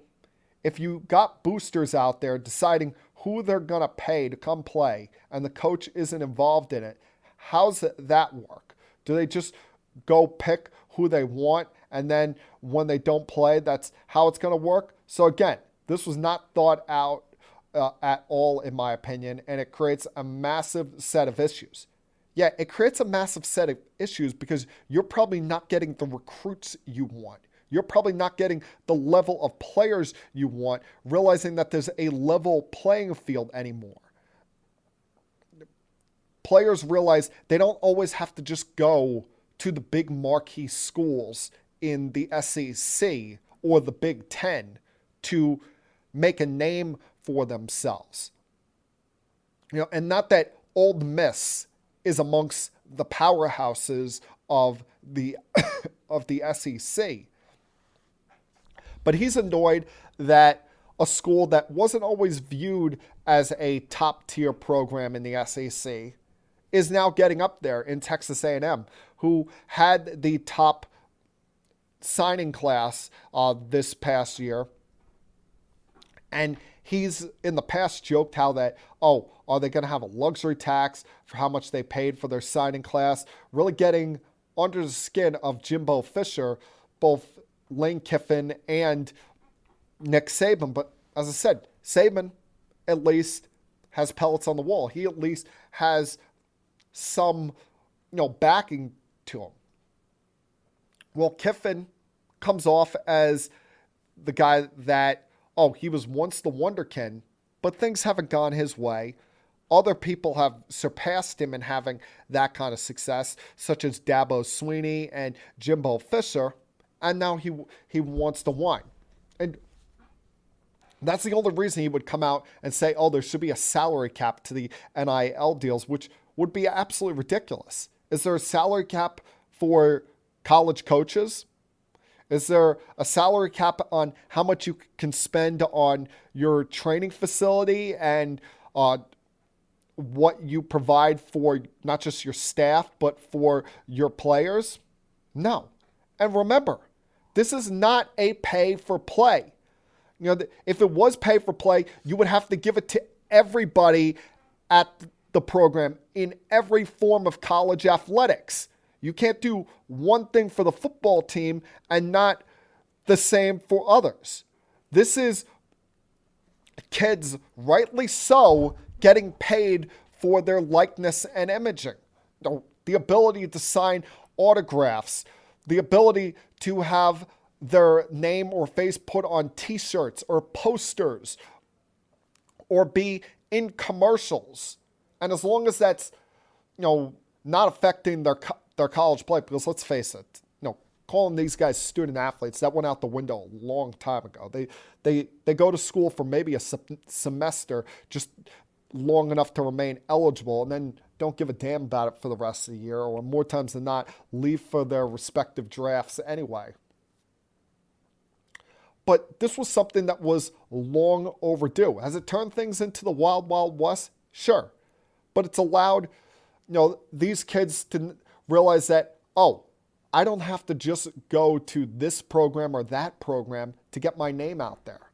if you got boosters out there deciding who they're going to pay to come play and the coach isn't involved in it, how's that work? Do they just go pick who they want and then when they don't play, that's how it's going to work? So again, this was not thought out at all, in my opinion, and it creates a massive set of issues. Yeah, it creates a massive set of issues because you're probably not getting the recruits you want. You're probably not getting the level of players you want, realizing that there's a level playing field anymore. Players realize they don't always have to just go to the big marquee schools in the SEC or the Big Ten to make a name for themselves. And not that Ole Miss is amongst the powerhouses of the of the SEC. But he's annoyed that a school that wasn't always viewed as a top-tier program in the SEC is now getting up there in Texas A&M, who had the top signing class this past year. And he's in the past joked how that, are they going to have a luxury tax for how much they paid for their signing class? Really getting under the skin of Jimbo Fisher, both Lane Kiffin and Nick Saban. But as I said, Saban at least has pellets on the wall. He at least has some, backing to him. Well, Kiffin comes off as the guy that, he was once the wonderkin, but things haven't gone his way. Other people have surpassed him in having that kind of success, such as Dabo Swinney and Jimbo Fisher, and now he wants to whine. And that's the only reason he would come out and say, there should be a salary cap to the NIL deals, which would be absolutely ridiculous. Is there a salary cap for college coaches? Is there a salary cap on how much you can spend on your training facility and what you provide for not just your staff, but for your players? No. And remember, this is not a pay for play. If it was pay for play, you would have to give it to everybody at the program in every form of college athletics. You can't do one thing for the football team and not the same for others. This is kids, rightly so, getting paid for their likeness and imaging. The ability to sign autographs, the ability to have their name or face put on t-shirts or posters or be in commercials. And as long as that's, not affecting their college play, because let's face it, calling these guys student athletes, that went out the window a long time ago. They go to school for maybe a semester, just long enough to remain eligible, and then don't give a damn about it for the rest of the year, or more times than not, leave for their respective drafts anyway. But this was something that was long overdue. Has it turned things into the wild, wild west? Sure. But it's allowed, these kids to realize that, I don't have to just go to this program or that program to get my name out there.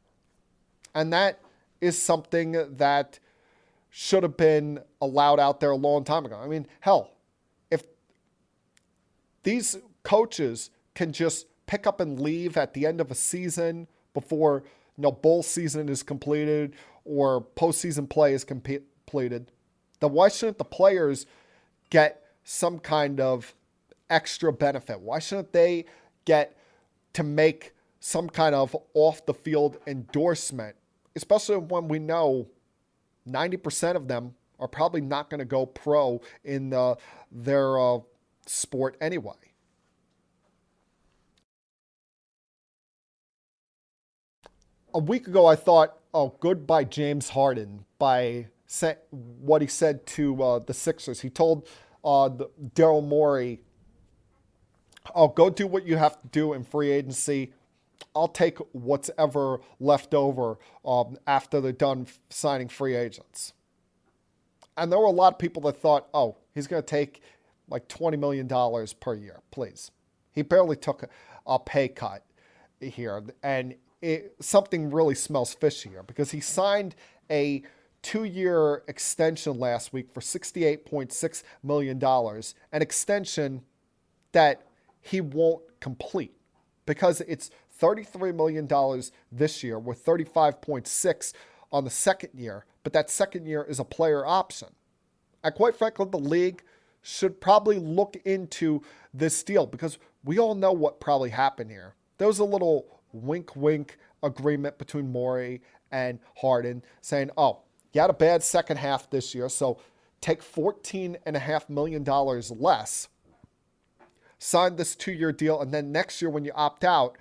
And that is something that should have been allowed out there a long time ago. I mean, hell, if these coaches can just pick up and leave at the end of a season before bowl season is completed or postseason play is completed, then why shouldn't the players get some kind of extra benefit? Why shouldn't they get to make some kind of off-the-field endorsement, especially when we know 90% of them are probably not going to go pro in their sport anyway? A week ago, I thought, good by James Harden by what he said to the Sixers. He told Daryl Morey, go do what you have to do in free agency. I'll take what's ever left over after they're done signing free agents. And there were a lot of people that thought, he's going to take like $20 million per year. Please. He barely took a pay cut here. And something really smells fishy here because he signed a 2-year extension last week for $68.6 million, an extension that he won't complete because it's $33 million this year with $35.6 on the second year, but that second year is a player option. And quite frankly, the league should probably look into this deal because we all know what probably happened here. There was a little wink agreement between Morey and Harden saying, oh, you had a bad second half this year, so take $14.5 million less, sign this 2-year deal, and then next year when you opt out,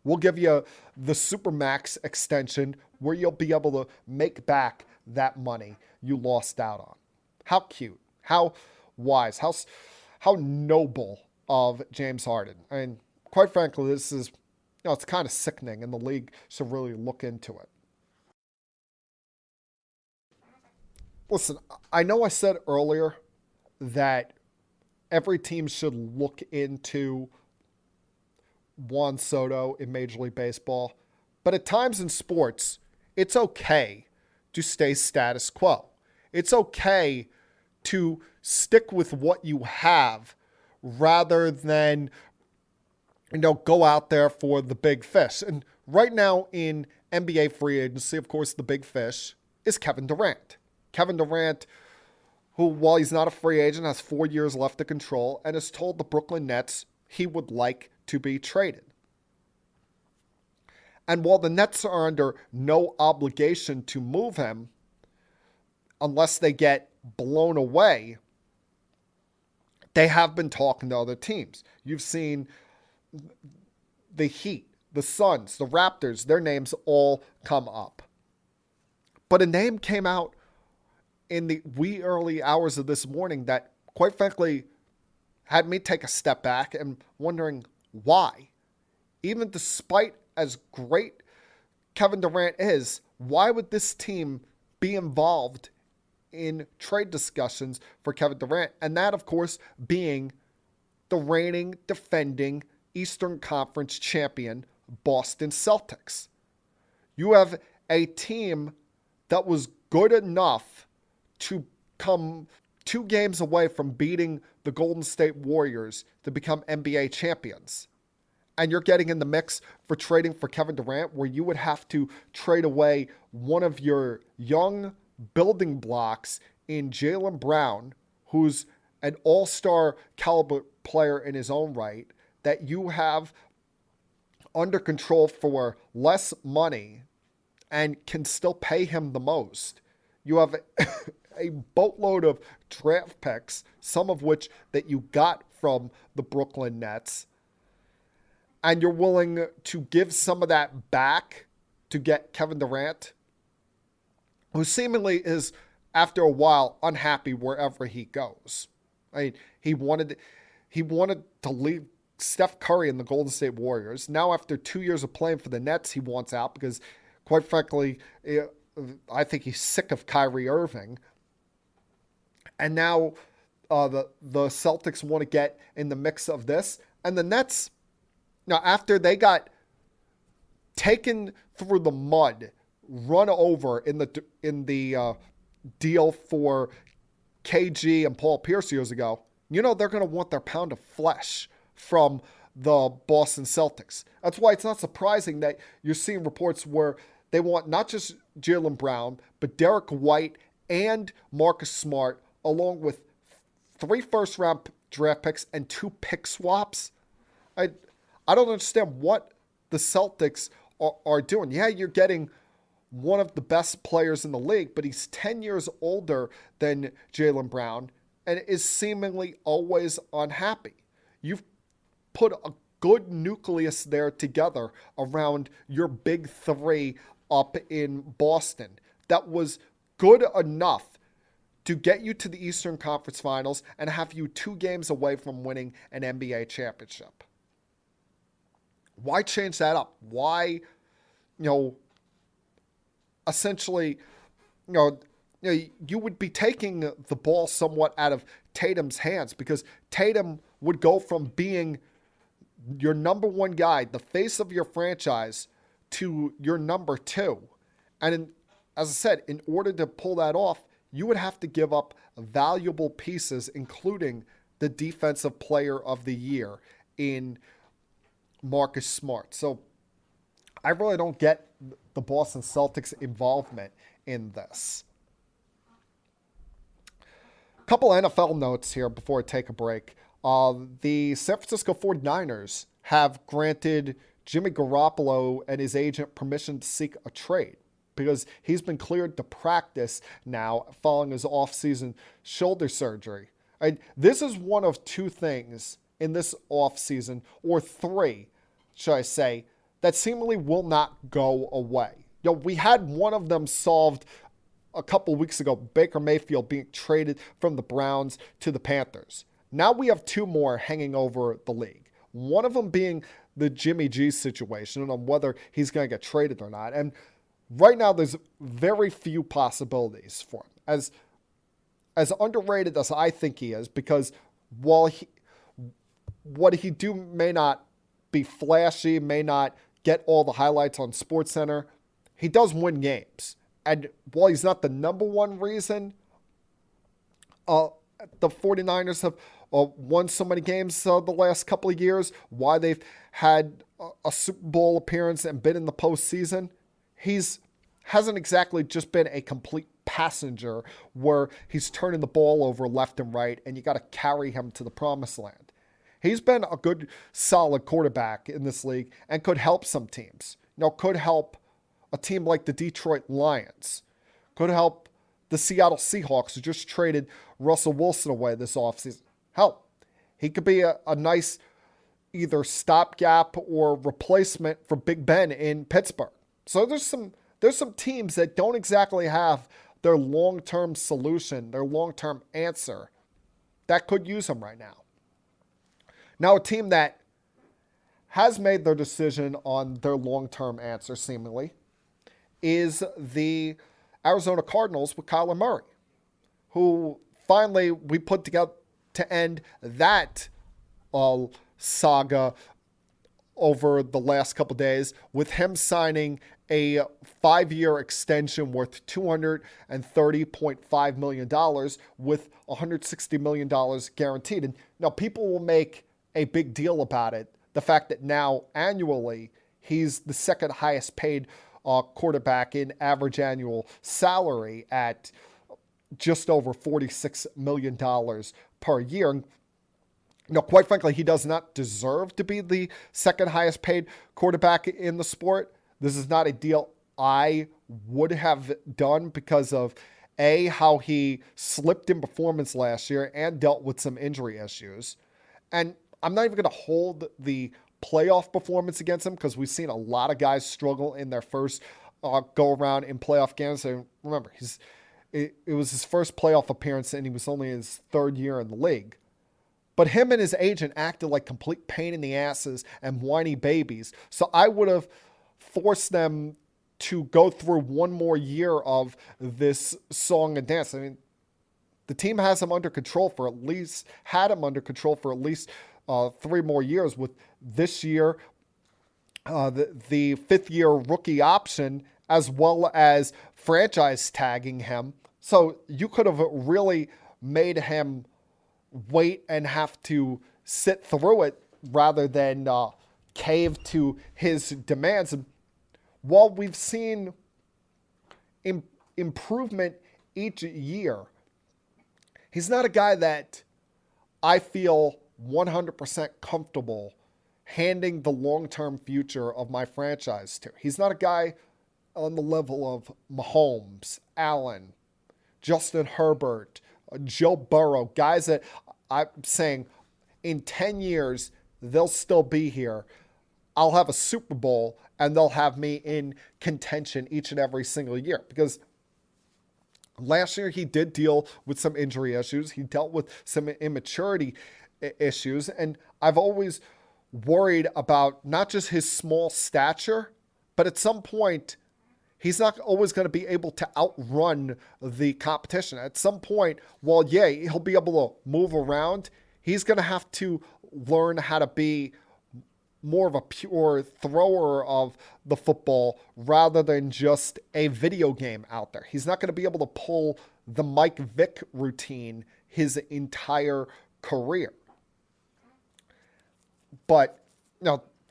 we'll give you the Supermax extension where you'll be able to make back that money you lost out on. How cute, how wise, how noble of James Harden. I mean, quite frankly, this is, it's kind of sickening, and the league should really look into it. Listen, I know I said earlier that every team should look into Juan Soto in Major League Baseball, but at times in sports, it's okay to stay status quo. It's okay to stick with what you have rather than, go out there for the big fish. And right now in NBA free agency, of course, the big fish is Kevin Durant. Kevin Durant, who, while he's not a free agent, has 4 years left to control and has told the Brooklyn Nets he would like to be traded. And while the Nets are under no obligation to move him unless they get blown away, they have been talking to other teams. You've seen the Heat, the Suns, the Raptors, their names all come up. But a name came out in the wee early hours of this morning that, quite frankly, had me take a step back and wondering why. Even despite as great Kevin Durant is, why would this team be involved in trade discussions for Kevin Durant? And that, of course, being the reigning, defending Eastern Conference champion Boston Celtics. You have a team that was good enough to come 2 games away from beating the Golden State Warriors to become NBA champions. And you're getting in the mix for trading for Kevin Durant, where you would have to trade away one of your young building blocks in Jaylen Brown, who's an all-star caliber player in his own right, that you have under control for less money and can still pay him the most. You have a boatload of draft picks, some of which that you got from the Brooklyn Nets, and you're willing to give some of that back to get Kevin Durant, who seemingly is, after a while, unhappy wherever he goes. I mean, he wanted to leave Steph Curry and the Golden State Warriors. Now, after 2 years of playing for the Nets, he wants out because, quite frankly, I think he's sick of Kyrie Irving. And now the Celtics want to get in the mix of this. And the Nets, now after they got taken through the mud, run over in the deal for KG and Paul Pierce years ago, they're going to want their pound of flesh from the Boston Celtics. That's why it's not surprising that you're seeing reports where they want not just Jaylen Brown, but Derek White and Marcus Smart, along with 3 first-round draft picks and 2 pick swaps. I don't understand what the Celtics are doing. Yeah, you're getting one of the best players in the league, but he's 10 years older than Jaylen Brown and is seemingly always unhappy. You've put a good nucleus there together around your big 3 up in Boston that was good enough to get you to the Eastern Conference Finals and have you 2 games away from winning an NBA championship. Why change that up? Why, essentially, you would be taking the ball somewhat out of Tatum's hands because Tatum would go from being your number one guy, the face of your franchise, to your number two. And as I said, in order to pull that off, you would have to give up valuable pieces, including the defensive player of the year in Marcus Smart. So I really don't get the Boston Celtics' involvement in this. A couple NFL notes here before I take a break. The San Francisco 49ers have granted Jimmy Garoppolo and his agent permission to seek a trade because he's been cleared to practice now following his offseason shoulder surgery. And this is one of two things in this offseason, or three, should I say, that seemingly will not go away. We had one of them solved a couple weeks ago, Baker Mayfield being traded from the Browns to the Panthers. Now we have two more hanging over the league. One of them being the Jimmy G situation on whether he's going to get traded or not. And right now there's very few possibilities for him. As underrated as I think he is, because while what he do may not be flashy, may not get all the highlights on SportsCenter, he does win games. And while he's not the number one reason the 49ers have won so many games the last couple of years, why they've had a Super Bowl appearance and been in the postseason, hasn't exactly just been a complete passenger where he's turning the ball over left and right and you got to carry him to the promised land. He's been a good, solid quarterback in this league and could help some teams. Could help a team like the Detroit Lions. Could help the Seattle Seahawks, who just traded Russell Wilson away this offseason. Hell, he could be a nice either stopgap or replacement for Big Ben in Pittsburgh. So there's some teams that don't exactly have their long-term solution, their long-term answer, that could use him right now. Now, a team that has made their decision on their long-term answer, seemingly, is the Arizona Cardinals with Kyler Murray, who finally we put together to end that saga over the last couple days with him signing a 5-year extension worth $230.5 million with $160 million guaranteed. And now people will make a big deal about it. The fact that now annually he's the second highest paid quarterback in average annual salary at just over $46 million per year. And, quite frankly, he does not deserve to be the second highest paid quarterback in the sport. This is not a deal I would have done because of how he slipped in performance last year and dealt with some injury issues. And I'm not even going to hold the playoff performance against him because we've seen a lot of guys struggle in their first go around in playoff games. And remember, it was his first playoff appearance and he was only in his third year in the league. But him and his agent acted like complete pain in the asses and whiny babies. So I would have forced them to go through one more year of this song and dance. I mean, the team had him under control for at least 3 more years, with this year, the 5th-year rookie option, as well as franchise tagging him. So you could have really made him wait and have to sit through it rather than cave to his demands. And while we've seen improvement each year, he's not a guy that I feel 100% comfortable handing the long-term future of my franchise to. He's not a guy on the level of Mahomes, Allen, Justin Herbert, Joe Burrow, guys that I'm saying in 10 years, they'll still be here. I'll have a Super Bowl and they'll have me in contention each and every single year. Because last year he did deal with some injury issues. He dealt with some immaturity issues. And I've always worried about not just his small stature, but at some point, he's not always going to be able to outrun the competition. At some point, while, he'll be able to move around, he's going to have to learn how to be more of a pure thrower of the football rather than just a video game out there. He's not going to be able to pull the Mike Vick routine his entire career. But,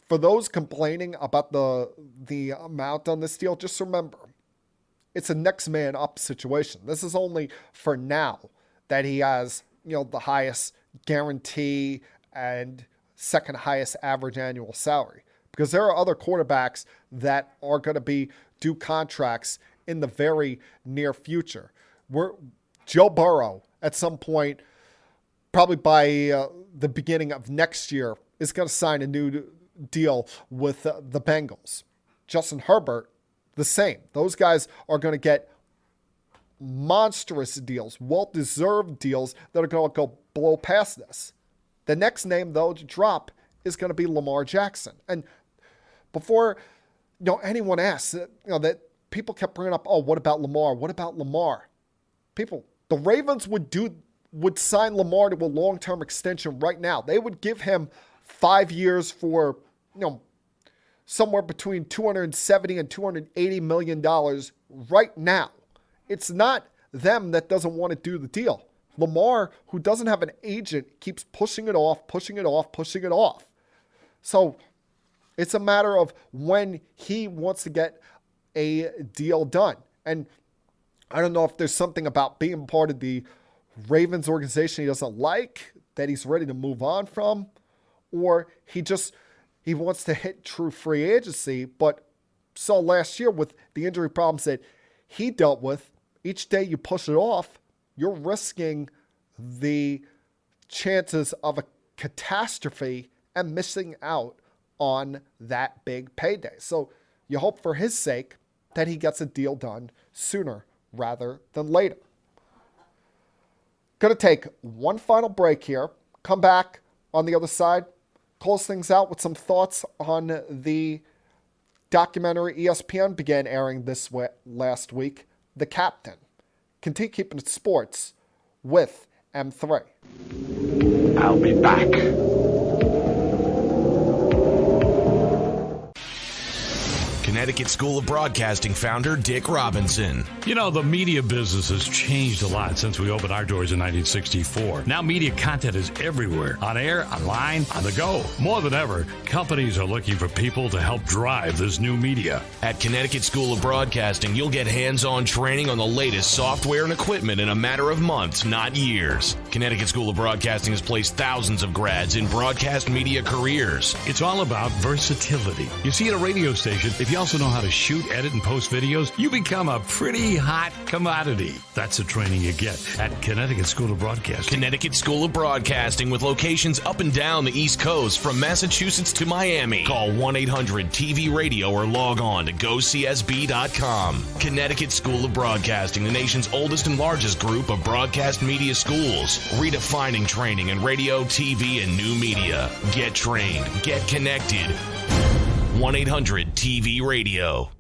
for those complaining about the amount on this deal, just remember, it's a next man up situation. This is only for now that he has, the highest guarantee and second highest average annual salary. Because there are other quarterbacks that are going to be due contracts in the very near future. Joe Burrow, at some point, probably by the beginning of next year, is going to sign a new deal with the Bengals. Justin Herbert, the same. Those guys are going to get monstrous deals, well-deserved deals that are going to go blow past this. The next name, though, to drop is going to be Lamar Jackson. And before anyone asks, that people kept bringing up, what about Lamar? What about Lamar? People, the Ravens would sign Lamar to a long-term extension right now. They would give him 5 years for, somewhere between $270 and $280 million right now. It's not them that doesn't want to do the deal. Lamar, who doesn't have an agent, keeps pushing it off. So it's a matter of when he wants to get a deal done. And I don't know if there's something about being part of the Ravens organization he doesn't like, that he's ready to move on from, or he wants to hit true free agency, but saw last year with the injury problems that he dealt with, each day you push it off, you're risking the chances of a catastrophe and missing out on that big payday. So you hope for his sake that he gets a deal done sooner rather than later. Going to take one final break here, come back on the other side, close things out with some thoughts on the documentary ESPN began airing this last week, The Captain. Continue keeping it sports with M3. I'll be back. Connecticut School of Broadcasting founder Dick Robinson. The media business has changed a lot since we opened our doors in 1964. Now media content is everywhere, on air, online, on the go. More than ever, companies are looking for people to help drive this new media. At Connecticut School of Broadcasting, you'll get hands-on training on the latest software and equipment in a matter of months, not years. Connecticut School of Broadcasting has placed thousands of grads in broadcast media careers. It's all about versatility. You see, at a radio station, if you also know how to shoot, edit, and post videos, you become a pretty hot commodity. That's the training you get at Connecticut School of Broadcasting. Connecticut School of Broadcasting with locations up and down the East Coast from Massachusetts to Miami. Call 1-800-TV-RADIO or log on to GoCSB.com. Connecticut School of Broadcasting, the nation's oldest and largest group of broadcast media schools, redefining training in radio, TV, and new media. Get trained. Get connected. 1-800-TV-RADIO.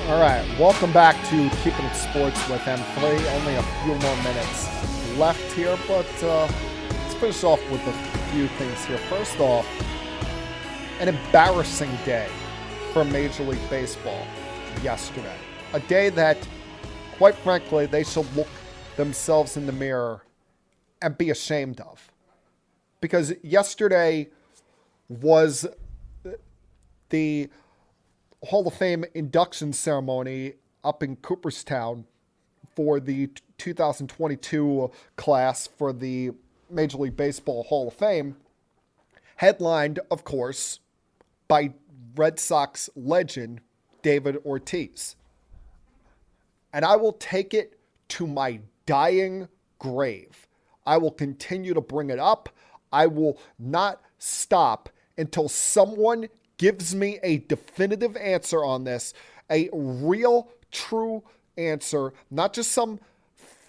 All right, welcome back to Keeping It Sports with M3. Only a few more minutes left here, but let's finish off with a few things here. First off, an embarrassing day for Major League Baseball yesterday. A day that, quite frankly, they should look themselves in the mirror and be ashamed of. Because yesterday was the Hall of Fame induction ceremony up in Cooperstown for the 2022 class for the Major League Baseball Hall of Fame, headlined, of course, by Red Sox legend David Ortiz. And I will take it to my dying grave. I will continue to bring it up. I will not stop until someone gives me a definitive answer on this, a real, true answer, not just some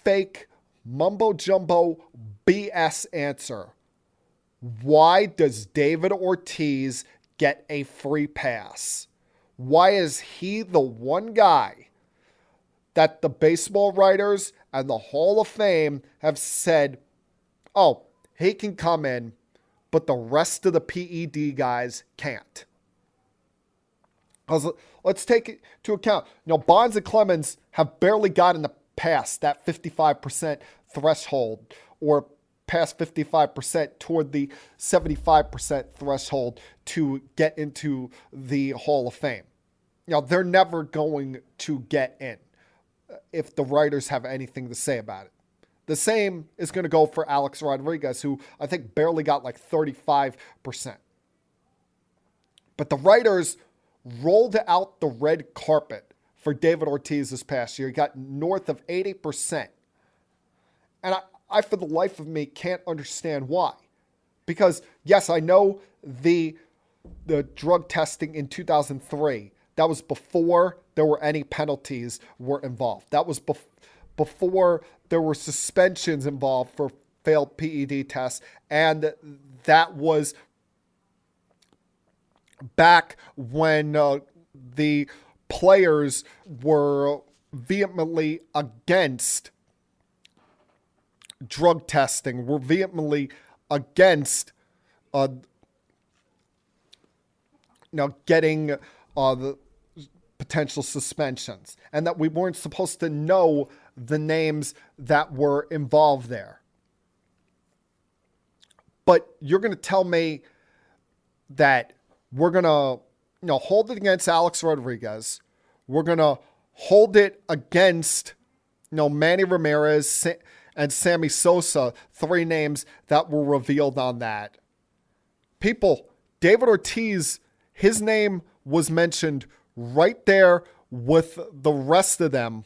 fake mumbo jumbo BS answer. Why does David Ortiz get a free pass? Why is he the one guy that the baseball writers and the Hall of Fame have said, oh, he can come in, but the rest of the PED guys can't? Let's take it to account. Bonds and Clemens have barely gotten past that 55% threshold, or past 55% toward the 75% threshold to get into the Hall of Fame. They're never going to get in if the writers have anything to say about it. The same is going to go for Alex Rodriguez, who I think barely got like 35%. But the writers rolled out the red carpet for David Ortiz this past year. He got north of 80%. And I, for the life of me, can't understand why. Because, yes, I know the drug testing in 2003, that was before there were any penalties were involved. That was before there were suspensions involved for failed PED tests. And that was back when the players were vehemently against drug testing, were vehemently against getting the potential suspensions, and that we weren't supposed to know the names that were involved there. But you're going to tell me that we're going to hold it against Alex Rodriguez. We're going to hold it against Manny Ramirez and Sammy Sosa, three names that were revealed on that. People, David Ortiz, his name was mentioned right there with the rest of them.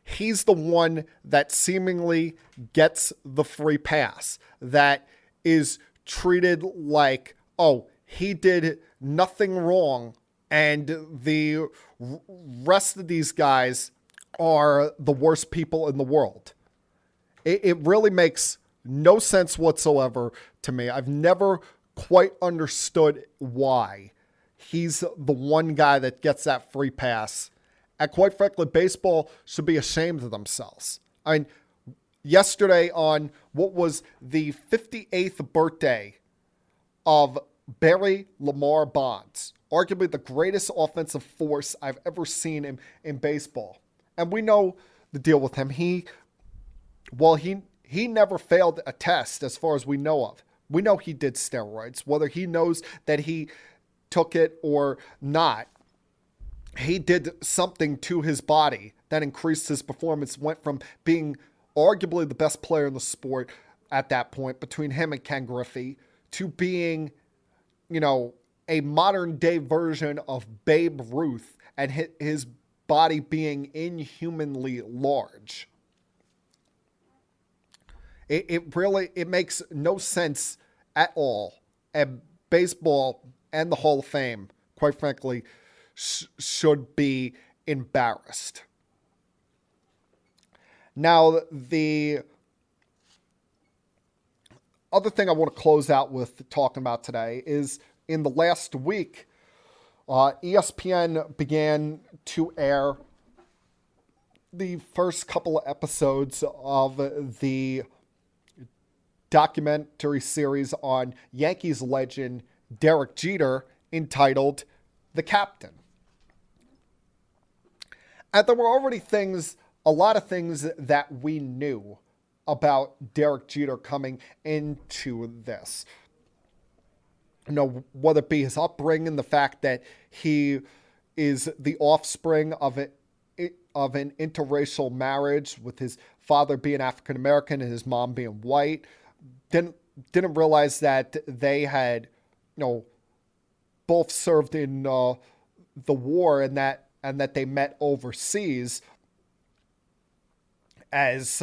He's the one that seemingly gets the free pass, that is treated like, oh, he did nothing wrong, and the rest of these guys are the worst people in the world. It really makes no sense whatsoever to me. I've never quite understood why he's the one guy that gets that free pass. And quite frankly, baseball should be ashamed of themselves. I mean, yesterday on what was the 58th birthday of Barry Lamar Bonds, arguably the greatest offensive force I've ever seen in baseball. And we know the deal with him. He never failed a test as far as we know of. We know he did steroids. Whether he knows that he took it or not, he did something to his body that increased his performance, went from being arguably the best player in the sport at that point between him and Ken Griffey to being, a modern day version of Babe Ruth and his body being inhumanly large. It makes no sense at all. And baseball and the Hall of Fame, quite frankly, should be embarrassed. Now, the other thing I want to close out with talking about today is in the last week, ESPN began to air the first couple of episodes of the documentary series on Yankees legend Derek Jeter entitled The Captain. And there were already a lot of things that we knew about Derek Jeter coming into this. Whether it be his upbringing, the fact that he is the offspring of an interracial marriage with his father being African American and his mom being white. Didn't realize that they had, both served in the war and that they met overseas as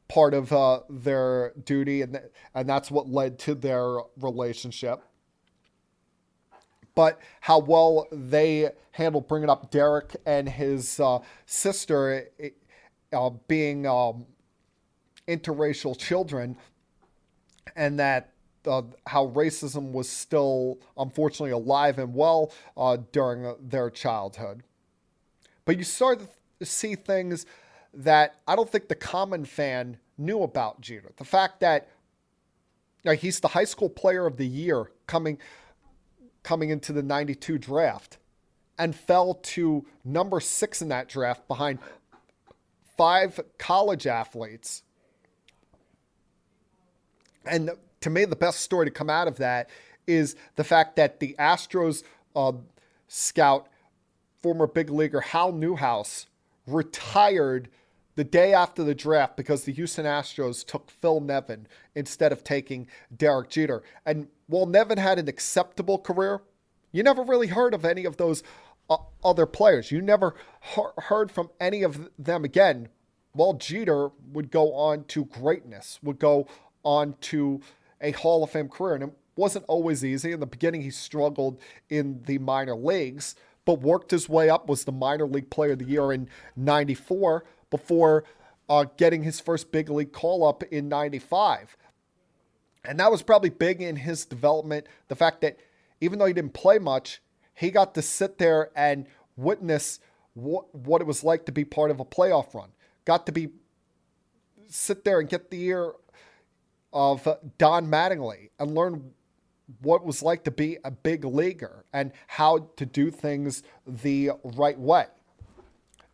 part of their duty, and that's what led to their relationship. But how well they handled bringing up Derek and his sister being interracial children, and that how racism was still, unfortunately, alive and well during their childhood. But you start to see things that I don't think the common fan knew about Jeter. The fact that he's the high school player of the year coming into the 92 draft and fell to number 6 in that draft behind 5 college athletes. And to me, the best story to come out of that is the fact that the Astros scout, former big leaguer Hal Newhouse, retired the day after the draft because the Houston Astros took Phil Nevin instead of taking Derek Jeter. And while Nevin had an acceptable career, you never really heard of any of those other players. You never heard from any of them again. While Jeter would go on to greatness, would go on to a Hall of Fame career. And it wasn't always easy. In the beginning, he struggled in the minor leagues, but worked his way up, was the minor league player of the year in 94 before getting his first big league call-up in 95. And that was probably big in his development. The fact that even though he didn't play much, he got to sit there and witness what it was like to be part of a playoff run. Got to sit there and get the ear of Don Mattingly and learn what it was like to be a big leaguer and how to do things the right way.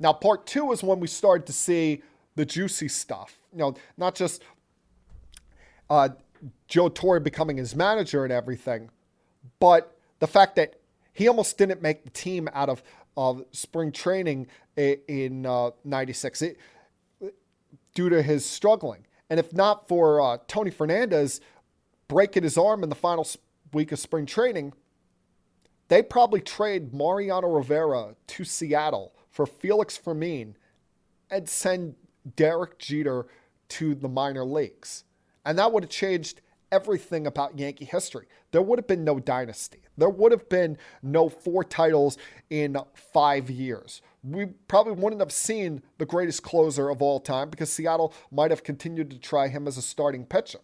Now, part 2 is when we started to see the juicy stuff. Not just Joe Torre becoming his manager and everything, but the fact that he almost didn't make the team out of spring training in 96 due to his struggling. And if not for Tony Fernandez breaking his arm in the final week of spring training, they probably trade Mariano Rivera to Seattle for Felix Fermin and send Derek Jeter to the minor leagues. And that would have changed everything about Yankee history. There would have been no dynasty. There would have been no 4 titles in 5 years. We probably wouldn't have seen the greatest closer of all time because Seattle might have continued to try him as a starting pitcher.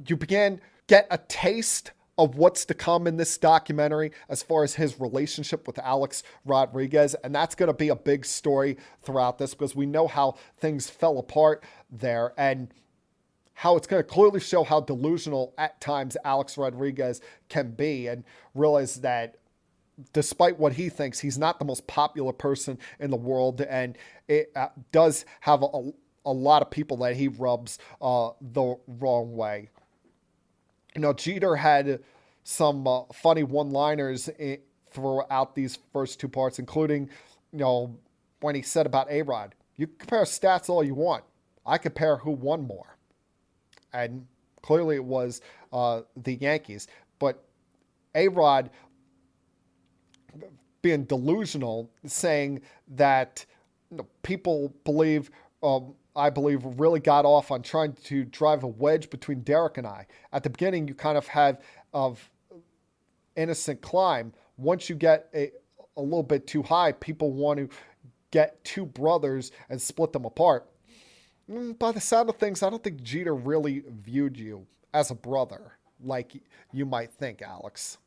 You get a taste of what's to come in this documentary as far as his relationship with Alex Rodriguez, and that's going to be a big story throughout this because we know how things fell apart there and how it's going to clearly show how delusional at times Alex Rodriguez can be, and realize that despite what he thinks, he's not the most popular person in the world, and it does have a lot of people that he rubs the wrong way. Jeter had some funny one-liners throughout these first 2 parts, including, when he said about A-Rod, you compare stats all you want. I compare who won more. And clearly it was the Yankees. But A-Rod being delusional, saying that people believe, I believe, really got off on trying to drive a wedge between Derek and I. At the beginning, you kind of have innocent climb. Once you get a little bit too high, people want to get 2 brothers and split them apart. By the sound of things, I don't think Jeter really viewed you as a brother like you might think, Alex.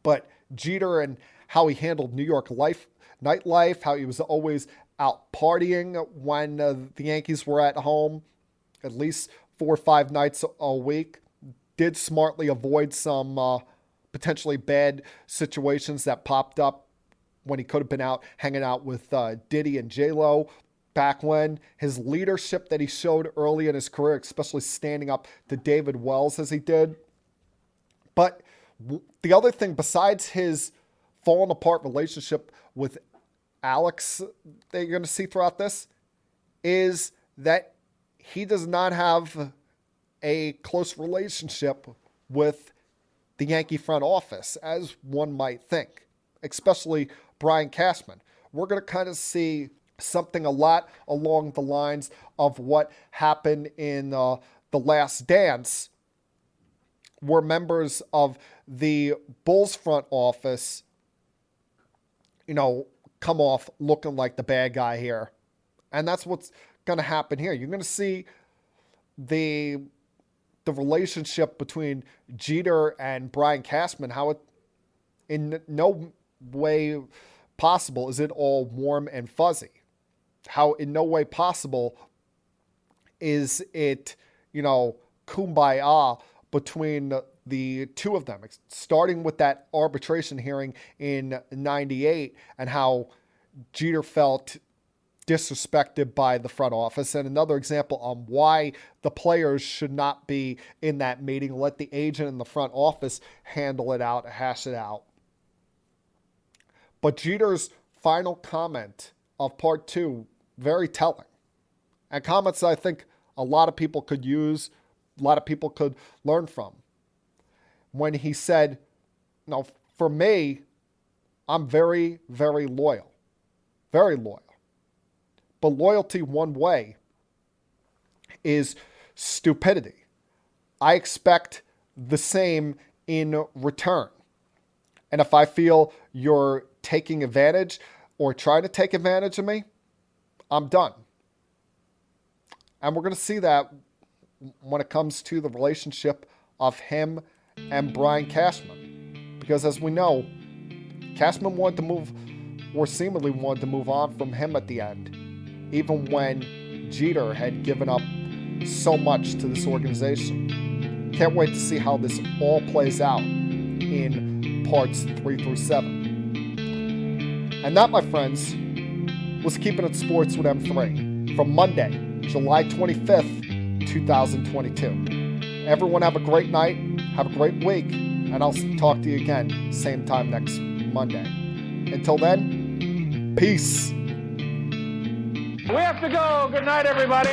But Jeter and how he handled New York nightlife, how he was always out partying when the Yankees were at home, at least 4 or 5 nights a week, did smartly avoid some potentially bad situations that popped up when he could have been out hanging out with Diddy and J-Lo. Back when his leadership that he showed early in his career, especially standing up to David Wells as he did. But the other thing, besides his fallen apart relationship with Alex that you're going to see throughout this, is that he does not have a close relationship with the Yankee front office, as one might think, especially Brian Cashman. We're going to kind of see something a lot along the lines of what happened in The Last Dance, where members of the Bulls front office, come off looking like the bad guy here. And that's what's going to happen here. You're going to see the relationship between Jeter and Brian Cashman, how it in no way possible is it all warm and fuzzy. How in no way possible is it, kumbaya between the two of them, starting with that arbitration hearing in 98 and how Jeter felt disrespected by the front office. And another example on why the players should not be in that meeting. Let the agent in the front office handle it out, hash it out. But Jeter's final comment of part 2, very telling. And comments I think a lot of people could use, a lot of people could learn from. When he said, for me, I'm very, very loyal. Very loyal. But loyalty one way is stupidity. I expect the same in return. And if I feel you're taking advantage or trying to take advantage of me, I'm done. And we're going to see that when it comes to the relationship of him and Brian Cashman. Because as we know, Cashman wanted to move, or seemingly wanted to move on from him at the end, even when Jeter had given up so much to this organization. Can't wait to see how this all plays out in parts 3 through 7. And that, my friends, was Keeping It Sports with M3 from Monday, July 25th, 2022. Everyone have a great night, have a great week, and I'll talk to you again same time next Monday. Until then, peace. We have to go. Good night, everybody.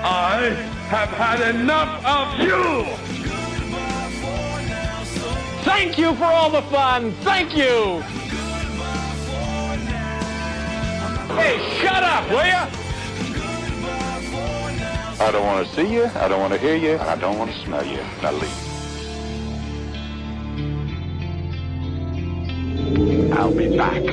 I have had enough of you! Thank you for all the fun. Thank you. Hey, shut up, will ya? I don't want to see you, I don't want to hear you, and I don't want to smell you. Now leave. I'll be back.